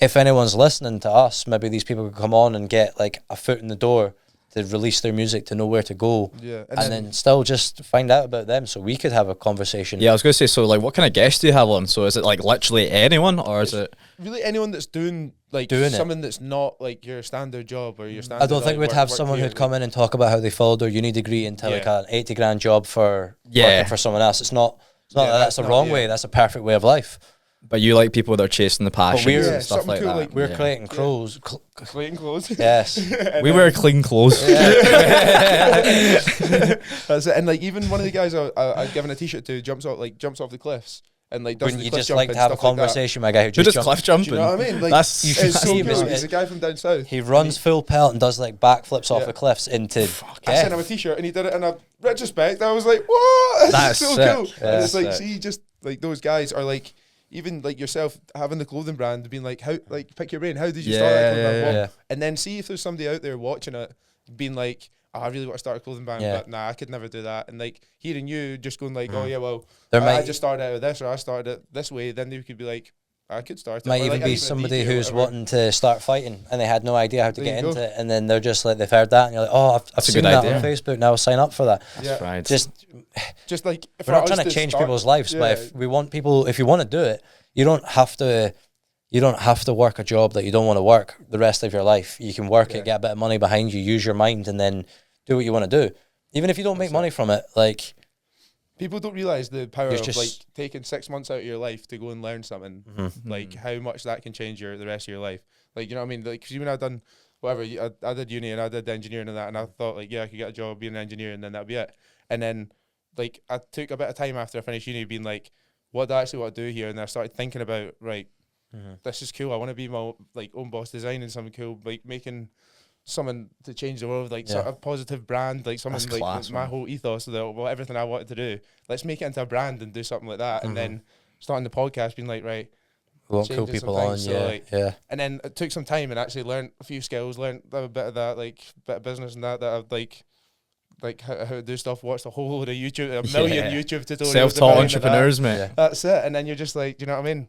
Speaker 1: if anyone's listening to us, maybe these people could come on and get like a foot in the door to release their music, to know where to go, and then still just find out about them so we could have a conversation.
Speaker 2: Yeah, I was going to say, so like what kind of guests do you have on? So is it like literally anyone, or is it
Speaker 3: really anyone that's doing something that's not like your standard job or your standard?
Speaker 1: I don't think we'd have someone who'd come in and talk about how they followed their uni degree into like an 80 grand job for working for someone else. It's not that's the wrong way, that's a perfect way of life.
Speaker 2: But you like people that are chasing the passions and stuff like
Speaker 3: cool,
Speaker 2: that.
Speaker 3: like,
Speaker 1: we're creating clothes.
Speaker 3: Creating clothes.
Speaker 1: Yes.
Speaker 2: We wear clean clothes.
Speaker 3: That's it. And like even one of the guys I've given a t-shirt to jumps off the cliffs and like does
Speaker 1: Wouldn't
Speaker 3: the
Speaker 1: you
Speaker 3: cliff
Speaker 1: just like to have a conversation with a guy who
Speaker 2: just
Speaker 1: jumps?
Speaker 2: cliff jumping?
Speaker 3: Do you know what I mean? Like,
Speaker 2: that's
Speaker 1: you should
Speaker 3: it's so
Speaker 1: see him.
Speaker 3: cool. He's a guy from down south.
Speaker 1: He runs full pelt and does like backflips off the cliffs into
Speaker 3: I sent him a t-shirt and he did it in a retrospect. I was like, what?
Speaker 2: That's
Speaker 3: so
Speaker 2: sick.
Speaker 3: cool.
Speaker 1: Yeah,
Speaker 3: and it's like, see, just like those guys are like, even like yourself having the clothing brand, being like, how, like, pick your brain. How did you start that clothing brand?
Speaker 1: Yeah.
Speaker 3: And then see if there's somebody out there watching it, being like, oh, I really want to start a clothing brand, but nah, I could never do that. And like hearing you just going like, oh yeah, well, I just started out with this, or I started it this way. Then they could be like, I could start it.
Speaker 1: Might even be somebody who's wanting to start fighting and they had no idea how to get into it, and then they're just like, they've heard that and you're like, oh, I've seen that on Facebook, now I'll sign up for that.
Speaker 3: Yeah,
Speaker 2: right.
Speaker 3: Just like,
Speaker 1: we're not trying to change people's lives, but if we want people, if you want to do it, you don't have to work a job that you don't want to work the rest of your life. You can work it, get a bit of money behind you, use your mind, and then do what you want to do. Even if you don't make money from it, like,
Speaker 3: people don't realize the power of like taking 6 months out of your life to go and learn something, like how much that can change the rest of your life. Like, you know what I mean? Like, 'cause when I done whatever, I did uni and I did engineering and that, and I thought like, yeah, I could get a job being an engineer and then that'd be it. And then like I took a bit of time after I finished uni being like, what do I actually want to do here? And I started thinking about, right, this is cool. I want to be my like own boss, designing something cool, like making something to change the world, like sort of positive brand, like something like class, my whole ethos of everything I wanted to do. Let's make it into a brand and do something like that. And then starting the podcast, being like, right,
Speaker 1: we want cool people on,
Speaker 3: And then it took some time and actually learned a few skills, learned a bit of that, like bit of business and that I've like how to do stuff, watched a whole load of YouTube, a million YouTube tutorials.
Speaker 2: Self-taught entrepreneurs, mate.
Speaker 3: That's it. And then you're just like, do you know what I mean?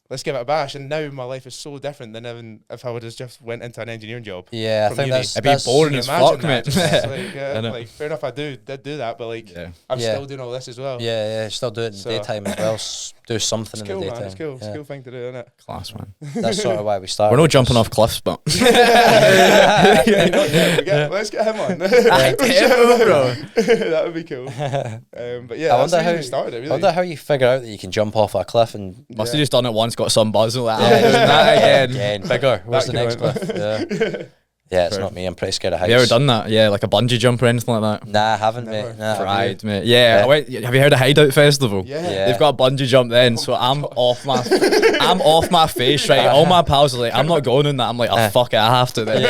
Speaker 3: Let's give it a bash. And now my life is so different than even if I would have just went into an engineering job.
Speaker 1: Yeah, I think
Speaker 2: it'd be boring as fuck, mate.
Speaker 3: Like, fair enough, I did do that, but like, I'm still doing all this as well.
Speaker 1: Yeah, still do it in the daytime as well. Do something in the daytime.
Speaker 3: Man, it's cool. It's a cool thing to do, isn't it?
Speaker 2: Class, man.
Speaker 1: That's sort of why we started.
Speaker 2: We're not jumping off cliffs, but
Speaker 3: let's get him on. Bro. That would be cool. But yeah, I wonder how you started it. Really.
Speaker 1: I wonder how you figure out that you can jump off a cliff and
Speaker 2: must have just done it once, got some buzz, like that
Speaker 1: again. Bigger. Where's the next cliff? Yeah, it's not me. I'm pretty scared of heights.
Speaker 2: Have you ever done that? Yeah, like a bungee jump or anything like that?
Speaker 1: Nah, I haven't, mate. Nah,
Speaker 2: Pride, mate. Yeah, I went, have you heard of Hideout Festival?
Speaker 3: Yeah.
Speaker 2: They've got a bungee jump then, so I'm off my face, right? All my pals are like, I'm not going on that. I'm like, oh fuck it, I have to then.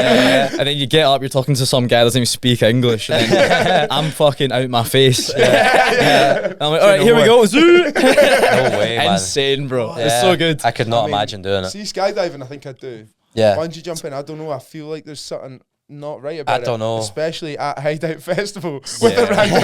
Speaker 2: And then you get up, you're talking to some guy that doesn't even speak English, and then I'm fucking out my face. I'm like, all right, here we go. No
Speaker 1: way, man.
Speaker 2: Insane, bro. It's so good.
Speaker 1: I could not imagine doing it.
Speaker 3: See, skydiving, I think I'd do.
Speaker 1: Yeah.
Speaker 3: Bungee jumping, I don't know. I feel like there's something not right about it.
Speaker 1: I don't know.
Speaker 3: Especially at Hideout Festival with the random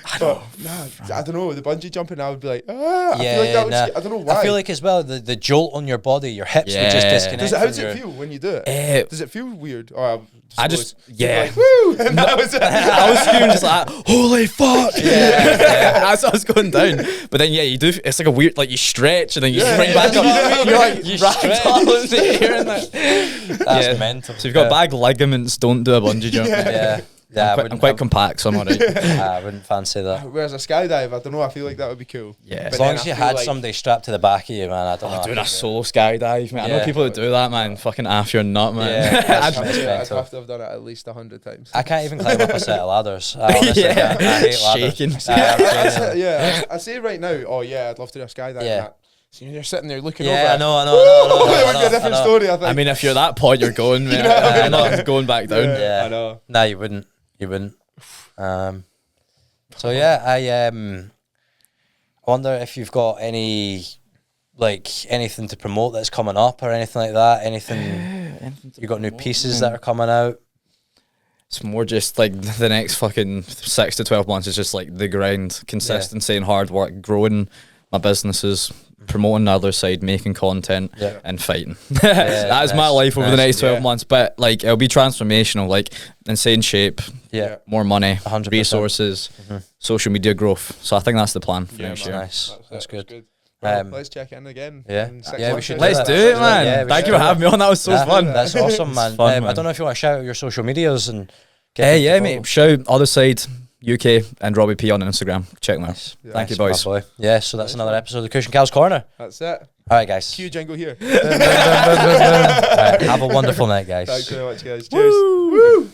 Speaker 3: I don't know. The bungee jumping, I would be like, I feel like that would I don't know why.
Speaker 1: I feel like as well, the jolt on your body, your hips would just disconnect.
Speaker 3: How does it feel when you do it? Does it feel weird? Or
Speaker 2: I just
Speaker 3: like, woo! And that was it.
Speaker 2: I was screaming just like, holy fuck! As I was going down, but then you do. It's like a weird, like you stretch and then you spring back up. You're like you ragdoll in the air and that.
Speaker 1: That's mental.
Speaker 2: So you've got bag ligaments. Don't do a bungee jump.
Speaker 1: Yeah,
Speaker 2: I'm quite compact, so I'm alright.
Speaker 1: I wouldn't fancy that.
Speaker 3: Whereas a skydive, I don't know. I feel like that would be cool.
Speaker 2: Yeah,
Speaker 1: as long as you had somebody strapped to the back of you, man. I don't know.
Speaker 2: Doing a solo skydive, man. I know people that do that, man. Fucking after your nut, man.
Speaker 3: Yeah, I'd have to have done it at least 100 times.
Speaker 1: I can't even climb up a set of ladders. I honestly can't. I hate ladders.
Speaker 2: Shaking.
Speaker 3: I say right now, I'd love to do a skydive.
Speaker 1: Yeah.
Speaker 3: So you're sitting there looking over.
Speaker 1: I know.
Speaker 3: It would be a different story, I think.
Speaker 2: I mean, if you're that point, you're going, man. I'm not going back down.
Speaker 3: Yeah, I know.
Speaker 1: Nah, you wouldn't. So yeah, I wonder if you've got anything to promote that's coming up or anything like that. Anything you got new pieces that are coming out?
Speaker 2: It's more just like the next fucking 6 to 12 months is just like the grind, consistency and hard work, growing my businesses, promoting the other side, making content and fighting. That is my life over the next 12 months. But like it'll be transformational, like insane shape, more money, 100%. Resources, social media growth. So I think that's the plan for next year.
Speaker 1: Nice. That's good.
Speaker 3: Well, let's check in again.
Speaker 1: We should.
Speaker 2: Let's do it, man. Thank you for having me on. That was so fun.
Speaker 1: That's awesome, man.
Speaker 2: Fun,
Speaker 1: I don't know if you want to shout out your social medias and.
Speaker 2: Mate. Shout Otherside UK and Robbie P on Instagram. Check them out. Thank you, boys.
Speaker 1: Yeah, so that's another episode of the Kush and Cal's Corner.
Speaker 3: That's it.
Speaker 1: All right, guys.
Speaker 3: Cue jingle here.
Speaker 1: Right, have a wonderful night, guys.
Speaker 3: Thanks very much, guys. Cheers. Woo!